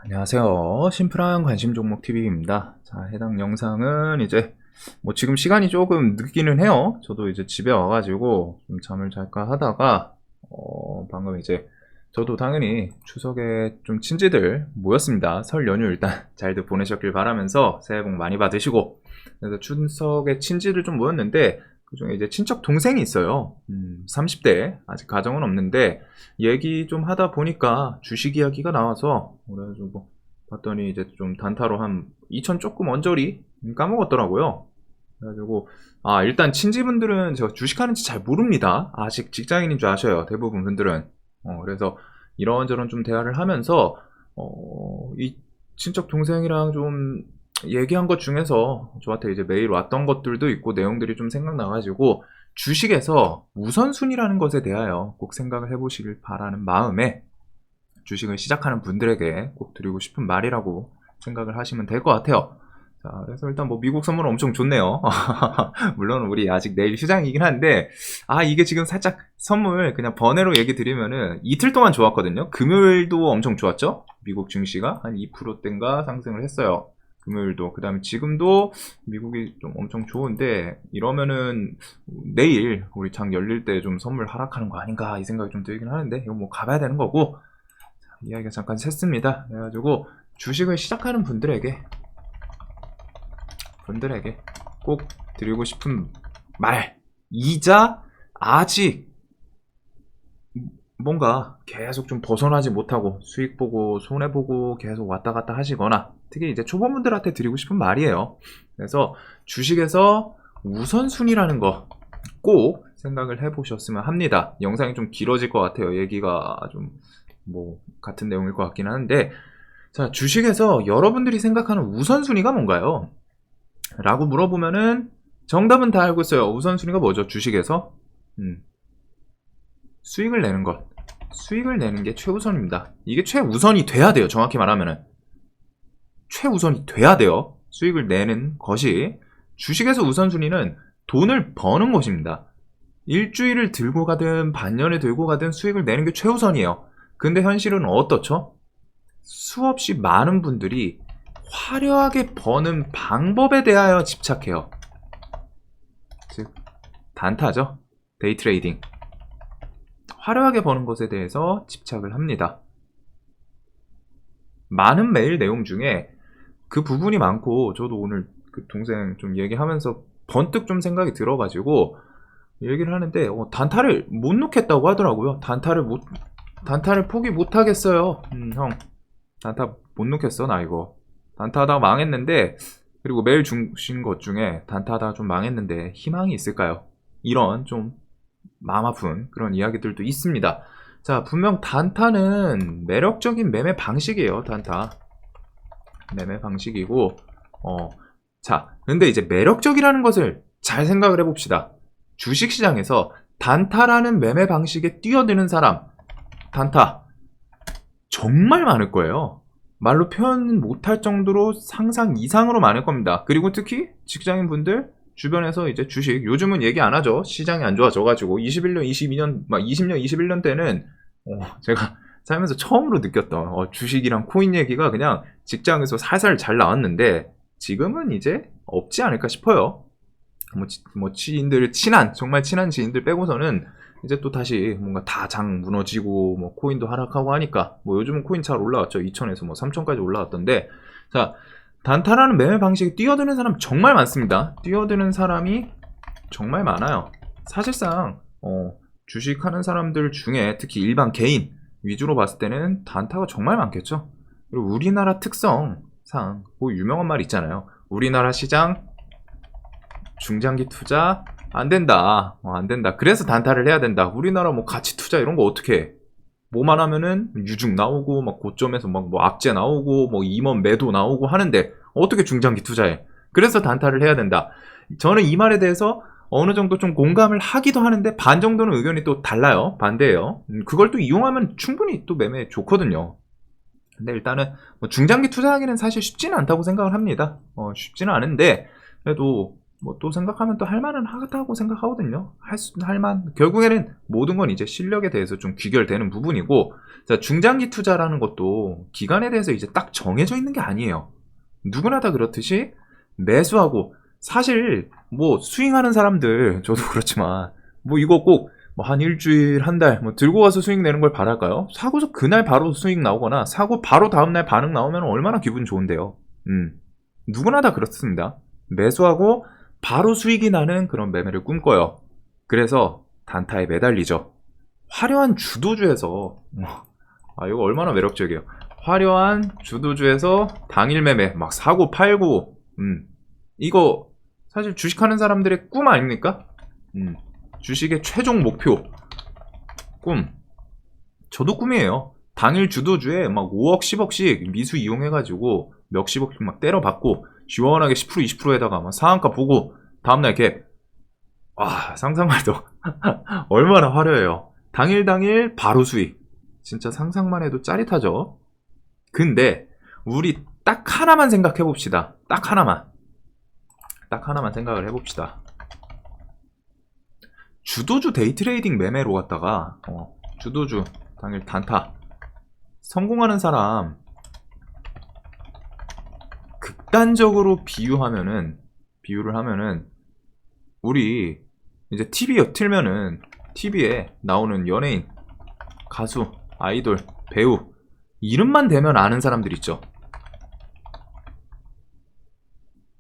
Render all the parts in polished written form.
안녕하세요. 심플한 관심 종목 TV입니다. 자, 해당 영상은 이제 뭐 지금 시간이 조금 늦기는 해요. 저도 이제 집에 와가지고 좀 잠을 잘까 하다가 방금 이제 저도 당연히 추석에 좀 친지들 모였습니다. 설 연휴 일단 잘들 보내셨길 바라면서 새해 복 많이 받으시고, 그래서 추석에 친지들 좀 모였는데 그중에 이제 친척 동생이 있어요. 30대 아직 가정은 없는데 얘기 좀 하다 보니까 주식 이야기가 나와서 그래가지고 봤더니 이제 좀 단타로 한 2천 조금 언저리 까먹었더라고요. 그래가지고 일단 친지분들은 제가 주식하는지 잘 모릅니다. 아직 직장인인 줄 아셔요, 대부분 분들은. 그래서 이런저런 좀 대화를 하면서 이 친척 동생이랑 좀 얘기한 것 중에서 저한테 이제 메일 왔던 것들도 있고 내용들이 좀 생각나가지고 주식에서 우선순위라는 것에 대하여 꼭 생각을 해보시길 바라는 마음에 주식을 시작하는 분들에게 꼭 드리고 싶은 말이라고 생각을 하시면 될 것 같아요. 자, 그래서 일단 뭐 미국 선물 엄청 좋네요. 물론 우리 아직 내일 휴장이긴 한데 이게 지금 살짝 선물 그냥 번외로 얘기 드리면은 이틀 동안 좋았거든요. 금요일도 엄청 좋았죠. 미국 증시가 한 2%대인가 상승을 했어요. 금요일도. 그 다음에 지금도 미국이 좀 엄청 좋은데 이러면은 내일 우리 장 열릴 때 좀 선물 하락하는 거 아닌가 이 생각이 좀 들긴 하는데 이거 뭐 가봐야 되는 거고. 이야기가 잠깐 샜습니다. 그래가지고 주식을 시작하는 분들에게 꼭 드리고 싶은 말이자 아직 뭔가 계속 좀 벗어나지 못하고 수익 보고 손해 보고 계속 왔다 갔다 하시거나 특히 이제 초보분들한테 드리고 싶은 말이에요. 그래서 주식에서 우선순위라는 거 꼭 생각을 해보셨으면 합니다. 영상이 좀 길어질 것 같아요. 얘기가 좀 뭐 같은 내용일 것 같긴 하는데, 자, 주식에서 여러분들이 생각하는 우선순위가 뭔가요? 라고 물어보면은 정답은 다 알고 있어요. 우선순위가 뭐죠? 주식에서 수익을 내는 것. 수익을 내는 게 최우선입니다. 이게 최우선이 돼야 돼요. 정확히 말하면은 최우선이 돼야 돼요. 수익을 내는 것이. 주식에서 우선순위는 돈을 버는 것입니다. 일주일을 들고 가든 반년을 들고 가든 수익을 내는 게 최우선이에요. 근데 현실은 어떻죠? 수없이 많은 분들이 화려하게 버는 방법에 대하여 집착해요. 즉 단타죠. 데이 트레이딩. 화려하게 버는 것에 대해서 집착을 합니다. 많은 메일 내용 중에 그 부분이 많고, 저도 오늘 그 동생 좀 얘기하면서 번뜩 좀 생각이 들어가지고 얘기를 하는데 단타를 못 놓겠다고 하더라고요. 단타를 포기 못 하겠어요. 형 단타 못 놓겠어 나 이거. 단타 하다가 망했는데, 그리고 메일 주신 것 중에 단타 하다가 좀 망했는데 희망이 있을까요? 이런 좀 마음 아픈 그런 이야기들도 있습니다. 자, 분명 단타는 매력적인 매매 방식이에요. 단타 매매 방식이고, 자, 근데 이제 매력적이라는 것을 잘 생각을 해봅시다. 주식시장에서 단타라는 매매 방식에 뛰어드는 사람, 단타 정말 많을 거예요. 말로 표현 못할 정도로 상상 이상으로 많을 겁니다. 그리고 특히 직장인 분들 주변에서 이제 주식, 요즘은 얘기 안 하죠. 시장이 안 좋아져가지고 21년, 22년, 막 20년, 21년 때는 제가 살면서 처음으로 느꼈던 주식이랑 코인 얘기가 그냥 직장에서 살살 잘 나왔는데 지금은 이제 없지 않을까 싶어요. 지인들, 정말 친한 지인들 빼고서는 이제 또 다시 뭔가 다 장 무너지고 뭐 코인도 하락하고 하니까 뭐 요즘은 코인 잘 올라왔죠. 2천에서 뭐 3천까지 올라왔던데, 자, 단타라는 매매 방식에 뛰어드는 사람 정말 많습니다. 뛰어드는 사람이 정말 많아요. 사실상 주식하는 사람들 중에 특히 일반 개인 위주로 봤을 때는 단타가 정말 많겠죠. 그리고 우리나라 특성상 뭐 유명한 말 있잖아요. 우리나라 시장 중장기 투자 안 된다. 안 된다. 그래서 단타를 해야 된다. 우리나라 뭐 가치 투자 이런 거 어떻게 해? 뭐만 하면은 유중 나오고 막 고점에서 막 뭐 악재 나오고 뭐 임원 매도 나오고 하는데 어떻게 중장기 투자해? 그래서 단타를 해야 된다. 저는 이 말에 대해서 어느 정도 좀 공감을 하기도 하는데 반 정도는 의견이 또 달라요. 반대예요. 그걸 또 이용하면 충분히 또 매매 좋거든요. 근데 일단은 뭐 중장기 투자하기는 사실 쉽지는 않다고 생각을 합니다. 쉽지는 않은데 그래도 뭐 또 생각하면 또 할만은 하다고 생각하거든요. 할만. 결국에는 모든 건 이제 실력에 대해서 좀 귀결되는 부분이고, 자, 중장기 투자라는 것도 기간에 대해서 이제 딱 정해져 있는 게 아니에요. 누구나 다 그렇듯이 매수하고, 사실 뭐 스윙하는 사람들, 저도 그렇지만 뭐 이거 꼭 뭐 한 일주일, 한 달 뭐 들고 가서 수익 내는 걸 바랄까요? 사고서 그날 바로 수익 나오거나 사고 바로 다음날 반응 나오면 얼마나 기분 좋은데요. 누구나 다 그렇습니다. 매수하고 바로 수익이 나는 그런 매매를 꿈꿔요. 그래서 단타에 매달리죠. 화려한 주도주에서 이거 얼마나 매력적이에요. 화려한 주도주에서 당일 매매 막 사고 팔고 이거 사실 주식하는 사람들의 꿈 아닙니까? 주식의 최종 목표 꿈. 저도 꿈이에요. 당일 주도주에 막 5억 10억씩 미수 이용해가지고 몇십억씩 막 때려받고 시원하게 10% 20%에다가 막 상한가 보고 다음날 갭. 상상만 해도 얼마나 화려해요. 당일 바로 수익. 진짜 상상만 해도 짜릿하죠. 근데 우리 딱 하나만 생각해 봅시다. 딱 하나만 생각을 해봅시다. 주도주 데이트레이딩 매매로 갔다가 주도주 당일 단타 성공하는 사람 극단적으로 비유를 하면은 우리 이제 TV 틀면은 TV에 나오는 연예인, 가수, 아이돌, 배우 이름만 대면 아는 사람들 있죠.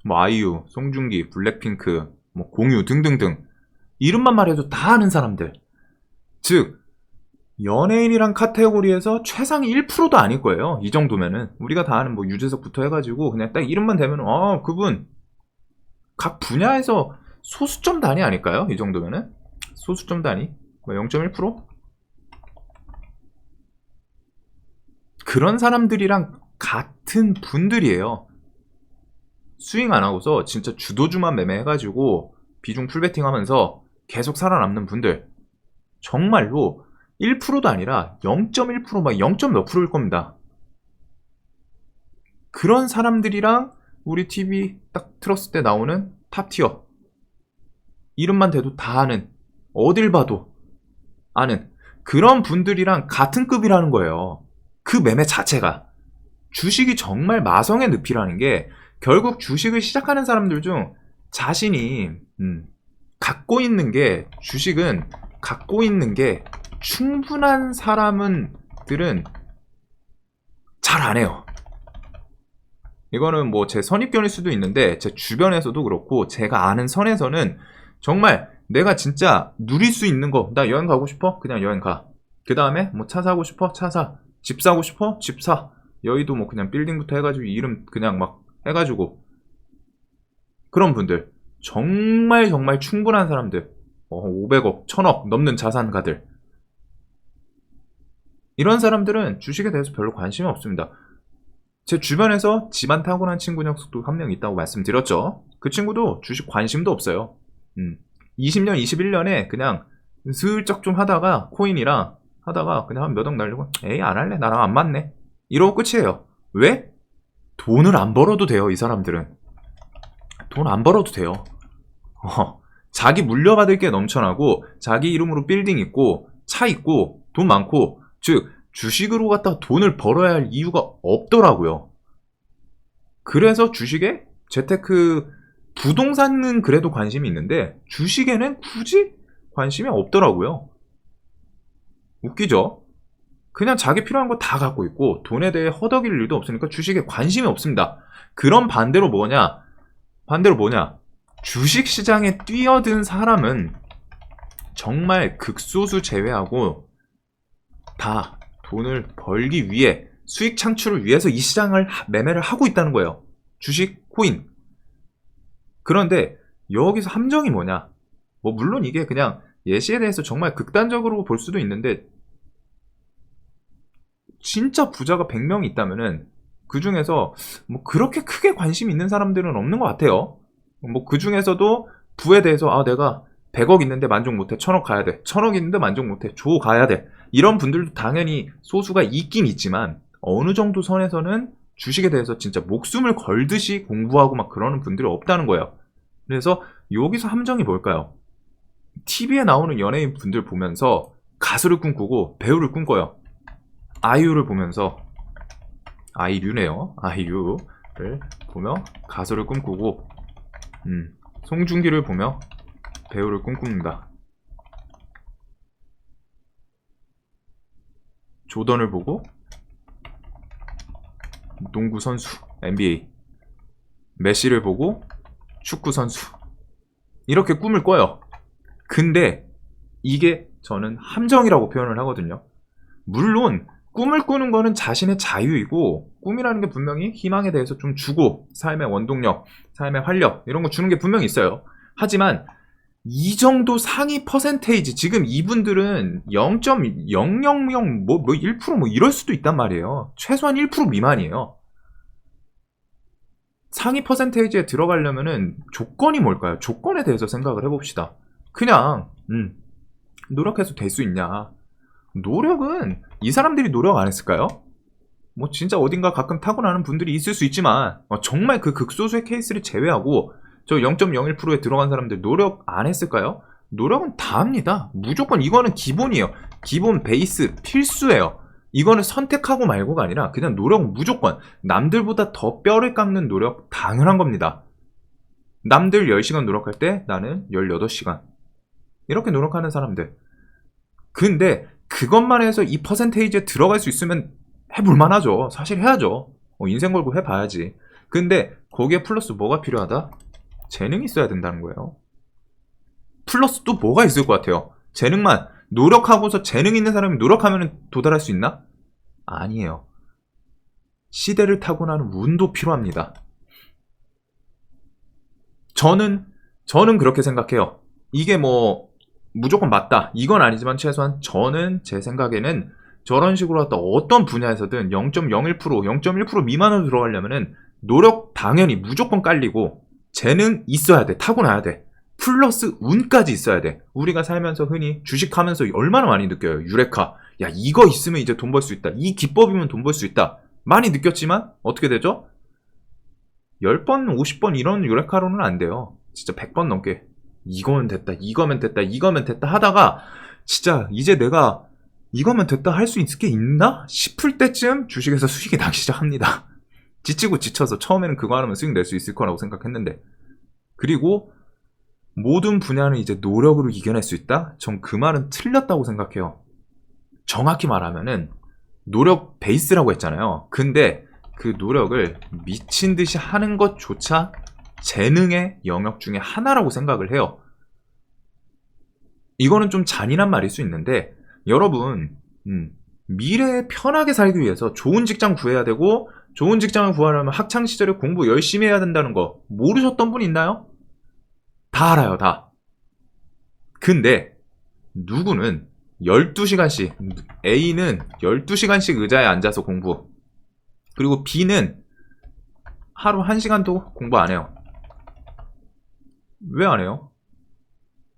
뭐 아이유, 송중기, 블랙핑크, 뭐 공유 등등등 이름만 말해도 다 아는 사람들. 즉 연예인이란 카테고리에서 최상위 1%도 아닐 거예요. 이 정도면은 우리가 다 아는 뭐 유재석부터 해가지고 그냥 딱 이름만 대면 그분 각 분야에서 소수점 단위 아닐까요? 이 정도면은 소수점 단위 뭐 0.1%? 그런 사람들이랑 같은 분들이에요. 스윙 안 하고서 진짜 주도주만 매매해가지고 비중 풀베팅 하면서 계속 살아남는 분들 정말로 1%도 아니라 0.1% 막 0. 몇 프로일 겁니다. 그런 사람들이랑 우리 TV 딱 틀었을 때 나오는 탑티어 이름만 대도 다 아는 어딜 봐도 아는 그런 분들이랑 같은 급이라는 거예요. 그 매매 자체가 주식이 정말 마성의 늪이라는 게 결국 주식을 시작하는 사람들 중 자신이 갖고 있는 게 주식은 갖고 있는 게 충분한 사람들은 잘 안 해요. 이거는 뭐 제 선입견일 수도 있는데 제 주변에서도 그렇고 제가 아는 선에서는 정말 내가 진짜 누릴 수 있는 거, 나 여행 가고 싶어? 그냥 여행 가. 그 다음에 뭐 차 사고 싶어? 차 사. 집 사고 싶어? 집 사. 여의도 뭐 그냥 빌딩부터 해가지고 이름 그냥 막 해가지고 그런 분들 정말 충분한 사람들 500억, 1000억 넘는 자산가들 이런 사람들은 주식에 대해서 별로 관심이 없습니다. 제 주변에서 집안 타고난 친구 녀석도 한 명 있다고 말씀드렸죠. 그 친구도 주식 관심도 없어요. 20년, 21년에 그냥 슬쩍 좀 하다가 코인이랑 하다가 그냥 한 몇 억 날리고 에이 안 할래 나랑 안 맞네 이러고 끝이에요. 왜? 돈을 안 벌어도 돼요. 이 사람들은 돈 안 벌어도 돼요. 자기 물려받을 게 넘쳐나고 자기 이름으로 빌딩 있고 차 있고 돈 많고 즉 주식으로 갖다 돈을 벌어야 할 이유가 없더라고요. 그래서 주식에 재테크 부동산은 그래도 관심이 있는데 주식에는 굳이 관심이 없더라고요. 웃기죠? 그냥 자기 필요한 거 다 갖고 있고 돈에 대해 허덕일 일도 없으니까 주식에 관심이 없습니다. 그럼 반대로 뭐냐? 주식시장에 뛰어든 사람은 정말 극소수 제외하고 다 돈을 벌기 위해 수익 창출을 위해서 이 시장을 매매를 하고 있다는 거예요. 주식, 코인. 그런데 여기서 함정이 뭐냐? 뭐 물론 이게 그냥 예시에 대해서 정말 극단적으로 볼 수도 있는데 진짜 부자가 100명이 있다면은 그 중에서 뭐 그렇게 크게 관심 있는 사람들은 없는 것 같아요. 뭐 그 중에서도 부에 대해서 내가 100억 있는데 만족 못해 1000억 가야 돼 1000억 있는데 만족 못해 조 가야 돼 이런 분들도 당연히 소수가 있긴 있지만 어느 정도 선에서는 주식에 대해서 진짜 목숨을 걸듯이 공부하고 막 그러는 분들이 없다는 거예요. 그래서 여기서 함정이 뭘까요? TV에 나오는 연예인 분들 보면서 가수를 꿈꾸고 배우를 꿈꿔요. 아이유를 보면서, 아이유네요. 아이유를 보며 가수를 꿈꾸고, 송중기를 보며 배우를 꿈꿉니다. 조던을 보고 농구 선수, NBA. 메시를 보고 축구 선수. 이렇게 꿈을 꿔요. 근데 이게 저는 함정이라고 표현을 하거든요. 물론 꿈을 꾸는 거는 자신의 자유이고, 꿈이라는 게 분명히 희망에 대해서 좀 주고, 삶의 원동력, 삶의 활력 이런 거 주는 게 분명히 있어요. 하지만 이 정도 상위 퍼센테이지, 지금 이분들은 0.000 뭐 1% 뭐 이럴 수도 있단 말이에요. 최소한 1% 미만이에요. 상위 퍼센테이지에 들어가려면은 조건이 뭘까요? 조건에 대해서 생각을 해봅시다. 그냥 노력해서 될 수 있냐? 노력은 이 사람들이 노력 안 했을까요? 뭐 진짜 어딘가 가끔 타고나는 분들이 있을 수 있지만, 정말 그 극소수의 케이스를 제외하고 저 0.01%에 들어간 사람들 노력 안 했을까요? 노력은 다 합니다. 무조건 이거는 기본이에요. 기본 베이스 필수예요. 이거는 선택하고 말고가 아니라 그냥 노력은 무조건, 남들보다 더 뼈를 깎는 노력 당연한 겁니다. 남들 10시간 노력할 때 나는 18시간 이렇게 노력하는 사람들. 근데 그것만 해서 이 퍼센테이지에 들어갈 수 있으면 해볼만 하죠. 사실 해야죠. 인생 걸고 해봐야지. 근데 거기에 플러스 뭐가 필요하다? 재능이 있어야 된다는 거예요. 플러스 또 뭐가 있을 것 같아요? 재능만, 노력하고서 재능 있는 사람이 노력하면 도달할 수 있나? 아니에요. 시대를 타고나는 운도 필요합니다. 저는 그렇게 생각해요. 이게 뭐 무조건 맞다 이건 아니지만, 최소한 저는 제 생각에는 저런 식으로 어떤 분야에서든 0.01%, 0.1% 미만으로 들어가려면은 노력 당연히 무조건 깔리고, 재능 있어야 돼. 타고나야 돼. 플러스 운까지 있어야 돼. 우리가 살면서 흔히 주식하면서 얼마나 많이 느껴요. 유레카. 야, 이거 있으면 이제 돈 벌 수 있다. 이 기법이면 돈 벌 수 있다. 많이 느꼈지만 어떻게 되죠? 10번, 50번 이런 유레카로는 안 돼요. 진짜 100번 넘게 이거면 됐다, 이거면 됐다, 이거면 됐다 하다가 진짜 이제 내가 이거면 됐다 할 수 있을 게 있나 싶을 때쯤 주식에서 수익이 나기 시작합니다. 지치고 지쳐서 처음에는 그거 하면 수익 낼 수 있을 거라고 생각했는데, 그리고 모든 분야는 이제 노력으로 이겨낼 수 있다? 전 그 말은 틀렸다고 생각해요. 정확히 말하면은 노력 베이스라고 했잖아요. 근데 그 노력을 미친 듯이 하는 것조차 재능의 영역 중에 하나라고 생각을 해요. 이거는 좀 잔인한 말일 수 있는데, 여러분 미래에 편하게 살기 위해서 좋은 직장 구해야 되고, 좋은 직장을 구하려면 학창시절에 공부 열심히 해야 된다는 거 모르셨던 분 있나요? 다 알아요, 다. 근데 누구는 12시간씩, A는 12시간씩 의자에 앉아서 공부, 그리고 B는 하루 1시간도 공부 안 해요. 왜 안 해요?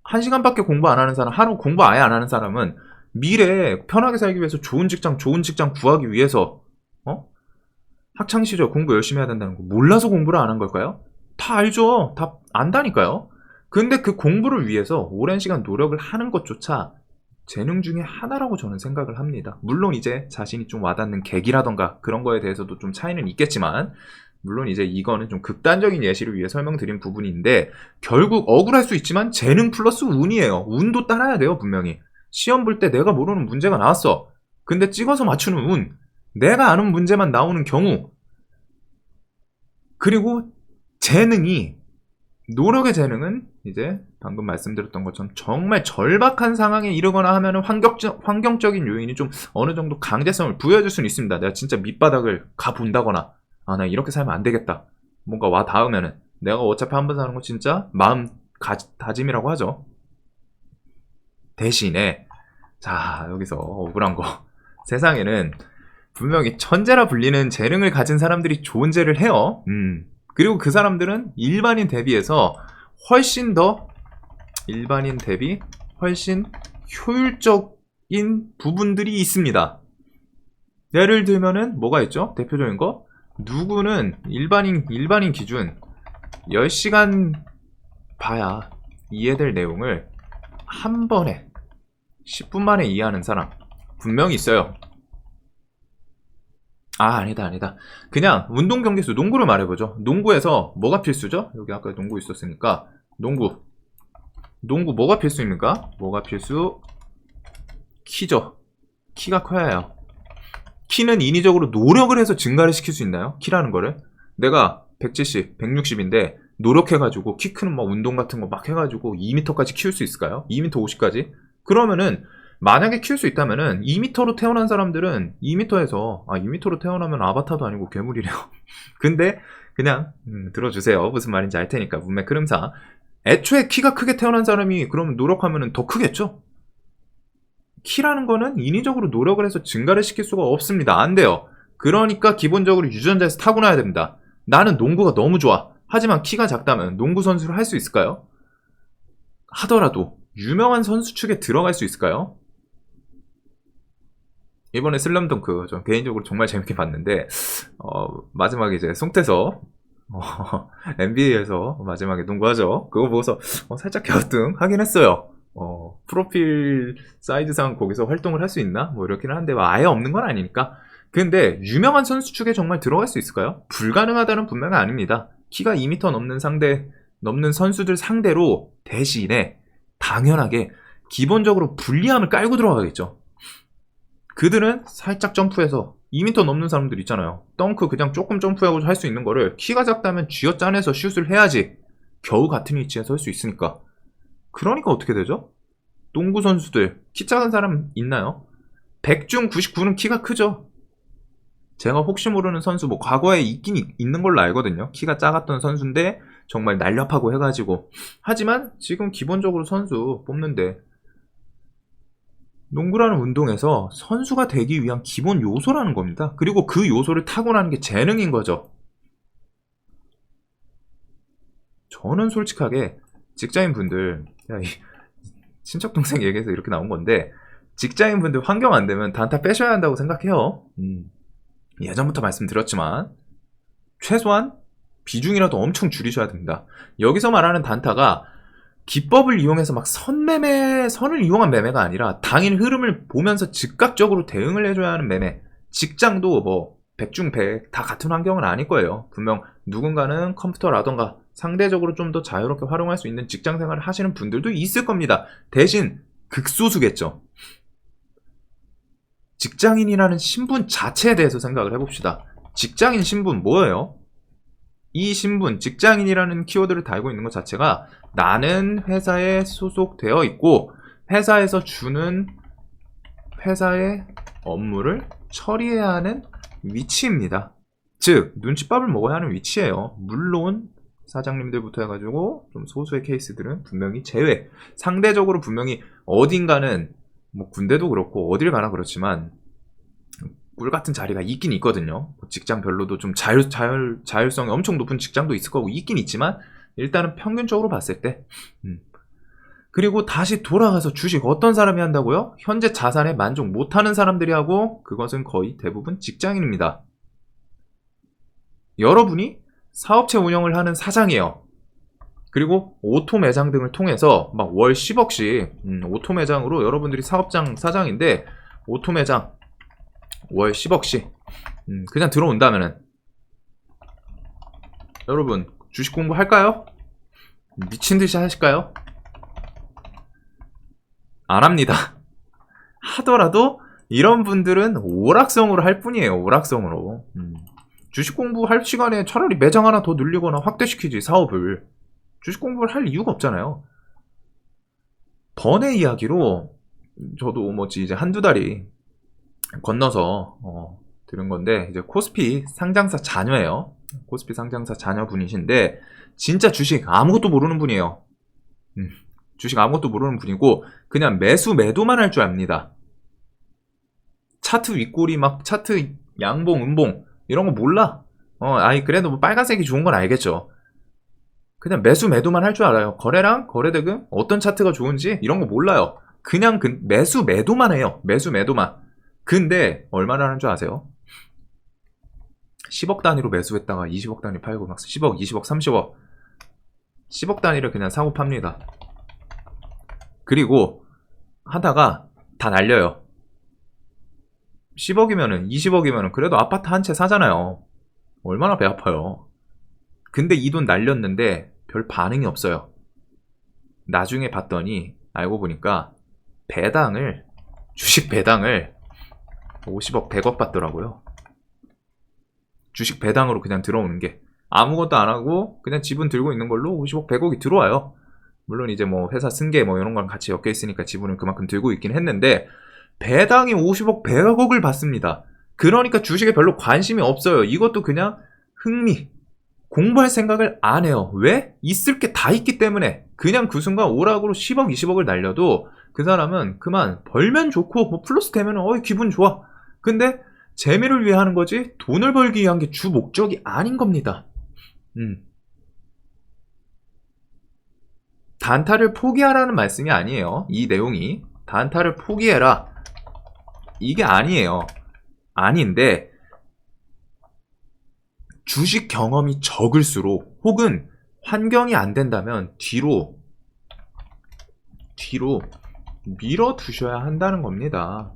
1시간밖에 공부 안 하는 사람, 하루 공부 아예 안 하는 사람은 미래에 편하게 살기 위해서 좋은 직장 구하기 위해서 학창시절 공부 열심히 해야 된다는 거 몰라서 공부를 안 한 걸까요? 다 알죠. 다 안다니까요. 근데 그 공부를 위해서 오랜 시간 노력을 하는 것조차 재능 중에 하나라고 저는 생각을 합니다. 물론 이제 자신이 좀 와닿는 계기라던가 그런 거에 대해서도 좀 차이는 있겠지만, 물론 이제 이거는 좀 극단적인 예시를 위해 설명드린 부분인데, 결국 억울할 수 있지만 재능 플러스 운이에요. 운도 따라야 돼요. 분명히 시험 볼 때 내가 모르는 문제가 나왔어. 근데 찍어서 맞추는 운, 내가 아는 문제만 나오는 경우, 그리고 재능이, 노력의 재능은 이제 방금 말씀드렸던 것처럼 정말 절박한 상황에 이르거나 하면 환경적인 요인이 좀 어느 정도 강제성을 부여해줄 수는 있습니다. 내가 진짜 밑바닥을 가본다거나, 나 이렇게 살면 안 되겠다, 뭔가 와 닿으면은, 내가 어차피 한 번 사는 거 진짜 마음 다짐이라고 하죠. 대신에 자, 여기서 억울한 거, 세상에는 분명히 천재라 불리는 재능을 가진 사람들이 존재를 해요. 그리고 그 사람들은 일반인 대비 훨씬 효율적인 부분들이 있습니다. 예를 들면은 뭐가 있죠? 대표적인 거, 누구는 일반인 기준 10시간 봐야 이해될 내용을 한 번에 10분 만에 이해하는 사람 분명히 있어요. 아니다. 그냥 운동 경기수 농구를 말해보죠. 농구에서 뭐가 필수죠? 여기 아까 농구 있었으니까 농구 뭐가 필수입니까? 뭐가 필수? 키죠. 키가 커야 해요. 키는 인위적으로 노력을 해서 증가를 시킬 수 있나요? 키라는 거를 내가 170, 160인데 노력해가지고 키 크는 막 운동 같은 거 막 해가지고 2m까지 키울 수 있을까요? 2m 50까지? 그러면은 만약에 키울 수 있다면은 2m로 태어난 사람들은 2m에서 2m로 태어나면 아바타도 아니고 괴물이래요. 근데 그냥 들어주세요. 무슨 말인지 알 테니까. 문맥 흐름상 애초에 키가 크게 태어난 사람이 그러면 노력하면은 더 크겠죠? 키라는 거는 인위적으로 노력을 해서 증가를 시킬 수가 없습니다. 안 돼요. 그러니까 기본적으로 유전자에서 타고나야 됩니다. 나는 농구가 너무 좋아. 하지만 키가 작다면 농구 선수를 할 수 있을까요? 하더라도 유명한 선수 축에 들어갈 수 있을까요? 이번에 슬램덩크 전 개인적으로 정말 재밌게 봤는데 마지막에 이제 송태서 NBA에서 마지막에 농구하죠. 그거 보고서 살짝 갸우뚱하긴 했어요. 프로필 사이즈상 거기서 활동을 할 수 있나? 뭐 이렇게는 한데 아예 없는 건 아니니까. 근데 유명한 선수 축에 정말 들어갈 수 있을까요? 불가능하다는 분명히 아닙니다. 키가 2m 넘는 선수들 상대로 대신에 당연하게 기본적으로 불리함을 깔고 들어가겠죠. 그들은 살짝 점프해서 2m 넘는 사람들 있잖아요. 덩크 그냥 조금 점프하고 할 수 있는 거를 키가 작다면 쥐어짜내서 슛을 해야지 겨우 같은 위치에 설 수 있으니까. 그러니까 어떻게 되죠? 농구 선수들 키 작은 사람 있나요? 100 중 99는 키가 크죠. 제가 혹시 모르는 선수 뭐 과거에 있긴 있는 걸로 알거든요. 키가 작았던 선수인데 정말 날렵하고 해가지고. 하지만 지금 기본적으로 선수 뽑는데 농구라는 운동에서 선수가 되기 위한 기본 요소라는 겁니다. 그리고 그 요소를 타고나는 게 재능인 거죠. 저는 솔직하게 직장인분들, 친척 동생 얘기해서 이렇게 나온 건데 직장인분들 환경 안 되면 단타 빼셔야 한다고 생각해요. 예전부터 말씀드렸지만 최소한 비중이라도 엄청 줄이셔야 됩니다. 여기서 말하는 단타가 기법을 이용해서 막 선을 이용한 매매가 아니라 당일 흐름을 보면서 즉각적으로 대응을 해줘야 하는 매매. 직장도 뭐 100중 100 다 같은 환경은 아닐 거예요. 분명 누군가는 컴퓨터라던가 상대적으로 좀 더 자유롭게 활용할 수 있는 직장 생활을 하시는 분들도 있을 겁니다. 대신 극소수겠죠. 직장인이라는 신분 자체에 대해서 생각을 해봅시다. 직장인 신분 뭐예요? 이 신분, 직장인이라는 키워드를 달고 있는 것 자체가 나는 회사에 소속되어 있고 회사에서 주는 회사의 업무를 처리해야 하는 위치입니다. 즉 눈칫밥을 먹어야 하는 위치예요. 물론 사장님들부터 해가지고 좀 소수의 케이스들은 분명히 제외. 상대적으로 분명히 어딘가는 뭐 군대도 그렇고 어딜 가나 그렇지만 꿀 같은 자리가 있긴 있거든요. 직장별로도 좀 자율성이 엄청 높은 직장도 있을 거고 있긴 있지만 일단은 평균적으로 봤을 때 그리고 다시 돌아가서 주식 어떤 사람이 한다고요? 현재 자산에 만족 못하는 사람들이 하고 그것은 거의 대부분 직장인입니다. 여러분이 사업체 운영을 하는 사장이에요. 그리고 오토 매장 등을 통해서 막 월 10억씩 오토 매장으로 여러분들이 사장인데 오토 매장 월 10억씩 그냥 들어온다면은 여러분 주식 공부할까요? 미친듯이 하실까요? 안 합니다. 하더라도 이런 분들은 오락성으로 할 뿐이에요. 오락성으로. 주식 공부할 시간에 차라리 매장 하나 더 늘리거나 확대시키지 사업을. 주식 공부를 할 이유가 없잖아요. 번의 이야기로 저도 뭐지 이제 한두 달이 건너서 들은 건데 이제 코스피 상장사 자녀예요. 코스피 상장사 자녀분이신데 진짜 주식 아무것도 모르는 분이에요. 주식 아무것도 모르는 분이고 그냥 매도만 할 줄 압니다. 차트 윗꼬리 막 차트 양봉 음봉 이런 거 몰라. 그래도 뭐 빨간색이 좋은 건 알겠죠. 그냥 매도만 할 줄 알아요. 거래량 거래대금 어떤 차트가 좋은지 이런 거 몰라요. 그냥 매도만 해요. 매도만. 근데 얼마나 하는 줄 아세요? 10억 단위로 매수했다가 20억 단위 팔고 막 10억, 20억, 30억. 10억 단위를 그냥 사고 팝니다. 그리고 하다가 다 날려요. 10억이면은 20억이면은 그래도 아파트 한 채 사잖아요. 얼마나 배 아파요. 근데 이 돈 날렸는데 별 반응이 없어요. 나중에 봤더니 알고 보니까 배당을, 주식 배당을 50억 100억 받더라고요. 주식 배당으로 그냥 들어오는 게 아무것도 안 하고 그냥 지분 들고 있는 걸로 50억 100억이 들어와요. 물론 이제 뭐 회사 승계 뭐 이런 건 같이 엮여 있으니까 지분을 그만큼 들고 있긴 했는데 배당이 50억 100억을 받습니다. 그러니까 주식에 별로 관심이 없어요. 이것도 그냥 흥미, 공부할 생각을 안 해요. 왜? 있을 게 다 있기 때문에. 그냥 그 순간 오락으로 10억 20억을 날려도 그 사람은 그만 벌면 좋고 뭐 플러스 되면 기분 좋아. 근데 재미를 위해 하는 거지 돈을 벌기 위한 게 주 목적이 아닌 겁니다. 단타를 포기하라는 말씀이 아니에요. 이 내용이 단타를 포기해라 이게 아니에요. 아닌데 주식 경험이 적을수록 혹은 환경이 안 된다면 뒤로 밀어두셔야 한다는 겁니다.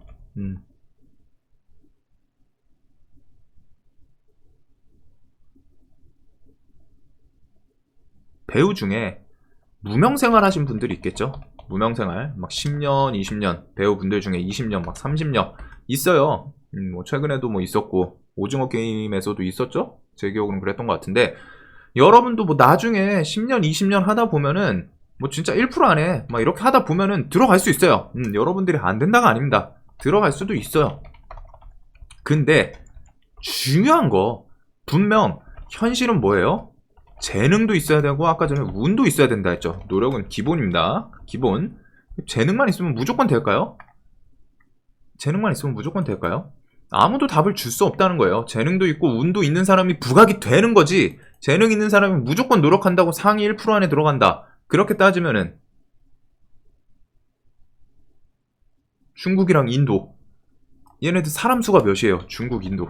배우 중에 무명생활 하신 분들이 있겠죠. 무명생활 막 10년 20년 배우분들 중에 20년 막 30년 있어요. 뭐 최근에도 뭐 있었고 오징어 게임에서도 있었죠. 제 기억으로는 그랬던 것 같은데 여러분도 뭐 나중에 10년 20년 하다 보면은 뭐 진짜 1% 안에 막 이렇게 하다 보면은 들어갈 수 있어요. 여러분들이 안 된다가 아닙니다. 들어갈 수도 있어요. 근데 중요한 거 분명 현실은 뭐예요? 재능도 있어야 되고 아까 전에 운도 있어야 된다 했죠. 노력은 기본입니다. 기본. 재능만 있으면 무조건 될까요? 재능만 있으면 무조건 될까요? 아무도 답을 줄 수 없다는 거예요. 재능도 있고 운도 있는 사람이 부각이 되는 거지 재능 있는 사람이 무조건 노력한다고 상위 1% 안에 들어간다. 그렇게 따지면은 중국이랑 인도 얘네들 사람 수가 몇이에요? 중국, 인도.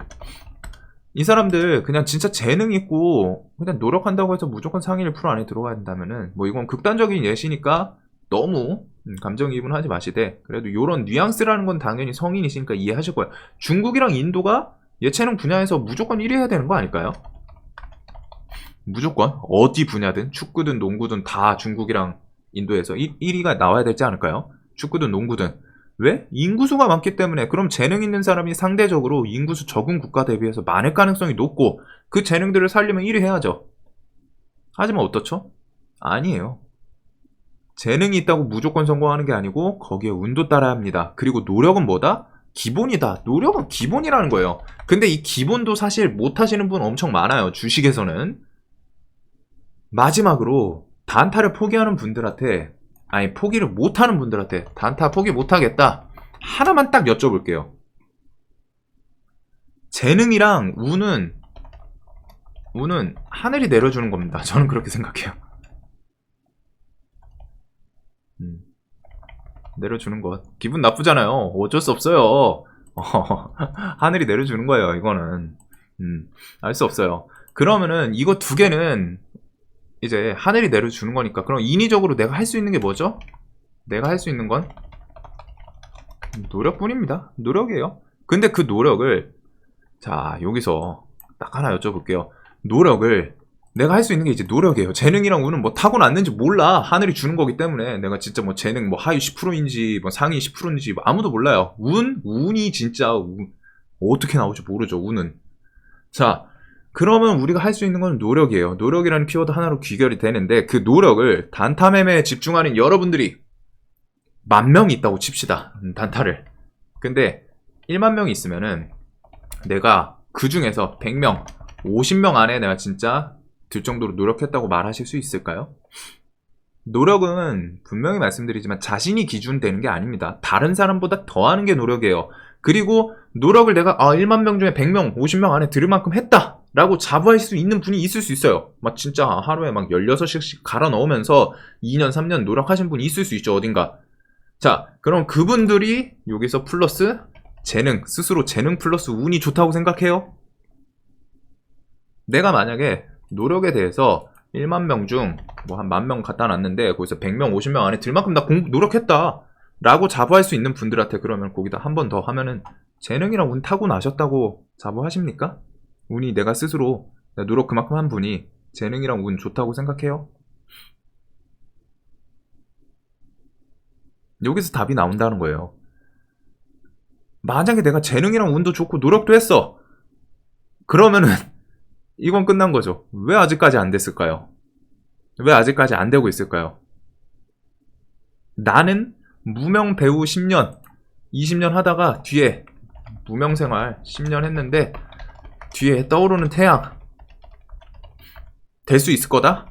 이 사람들 그냥 진짜 재능 있고 그냥 노력한다고 해서 무조건 상위 1% 안에 들어가야 된다면은 뭐 이건 극단적인 예시니까 너무 감정이입은 하지 마시되 그래도 요런 뉘앙스라는 건 당연히 성인이시니까 이해하실 거예요. 중국이랑 인도가 예체능 분야에서 무조건 1위 해야 되는 거 아닐까요? 무조건 어디 분야든 축구든 농구든 다 중국이랑 인도에서 1위가 나와야 되지 않을까요? 축구든 농구든. 왜? 인구수가 많기 때문에. 그럼 재능 있는 사람이 상대적으로 인구수 적은 국가 대비해서 많을 가능성이 높고 그 재능들을 살리면 1위 해야죠. 하지만 어떻죠? 아니에요. 재능이 있다고 무조건 성공하는 게 아니고 거기에 운도 따라야 합니다. 그리고 노력은 뭐다? 기본이다. 노력은 기본이라는 거예요. 근데 이 기본도 사실 못하시는 분 엄청 많아요. 주식에서는. 마지막으로 단타를 포기하는 분들한테 아니 포기를 못하는 분들한테 단타 포기 못하겠다 하나만 딱 여쭤볼게요. 재능이랑 운은 하늘이 내려주는 겁니다. 저는 그렇게 생각해요. 내려주는 것 기분 나쁘잖아요. 어쩔 수 없어요. 하늘이 내려주는 거예요. 이거는 알 수 없어요. 그러면은 이거 두 개는 이제 하늘이 내려주는 거니까 그럼 인위적으로 내가 할 수 있는 게 뭐죠? 내가 할 수 있는 건 노력뿐입니다. 노력이에요. 근데 그 노력을 자 여기서 딱 하나 여쭤볼게요. 노력을 내가 할 수 있는 게 이제 노력이에요. 재능이랑 운은 뭐 타고났는지 몰라. 하늘이 주는 거기 때문에 내가 진짜 뭐 재능 뭐 하위 10%인지 뭐 상위 10%인지 뭐 아무도 몰라요. 운이 진짜 어떻게 나올지 모르죠. 운은. 자 그러면 우리가 할 수 있는 건 노력이에요. 노력이라는 키워드 하나로 귀결이 되는데 그 노력을 단타 매매에 집중하는 여러분들이 10,000명이 있다고 칩시다. 단타를. 근데 10,000명이 있으면은 내가 그 중에서 100명, 50명 안에 내가 진짜 들 정도로 노력했다고 말하실 수 있을까요? 노력은 분명히 말씀드리지만 자신이 기준 되는 게 아닙니다. 다른 사람보다 더 하는 게 노력이에요. 그리고 노력을 내가 1만 명 중에 100명, 50명 안에 들을 만큼 했다 라고 자부할 수 있는 분이 있을 수 있어요. 막 진짜 하루에 막 16시간씩 갈아 넣으면서 2년, 3년 노력하신 분이 있을 수 있죠. 어딘가. 자, 그럼 그분들이 여기서 플러스 재능, 스스로 재능 플러스 운이 좋다고 생각해요? 내가 만약에 노력에 대해서 1만 명 중 뭐 한 10,000명 갖다 놨는데 거기서 100명, 50명 안에 들 만큼 나 노력했다 라고 자부할 수 있는 분들한테 그러면 거기다 한 번 더 하면은 재능이랑 운 타고 나셨다고 자부하십니까? 운이 내가 스스로 노력 그만큼 한 분이 재능이랑 운 좋다고 생각해요? 여기서 답이 나온다는 거예요. 만약에 내가 재능이랑 운도 좋고 노력도 했어. 그러면은 이건 끝난 거죠. 왜 아직까지 안 됐을까요? 왜 아직까지 안 되고 있을까요? 나는 무명 배우 10년, 20년 하다가 뒤에 무명 생활 10년 했는데 뒤에 떠오르는 태양 될 수 있을 거다?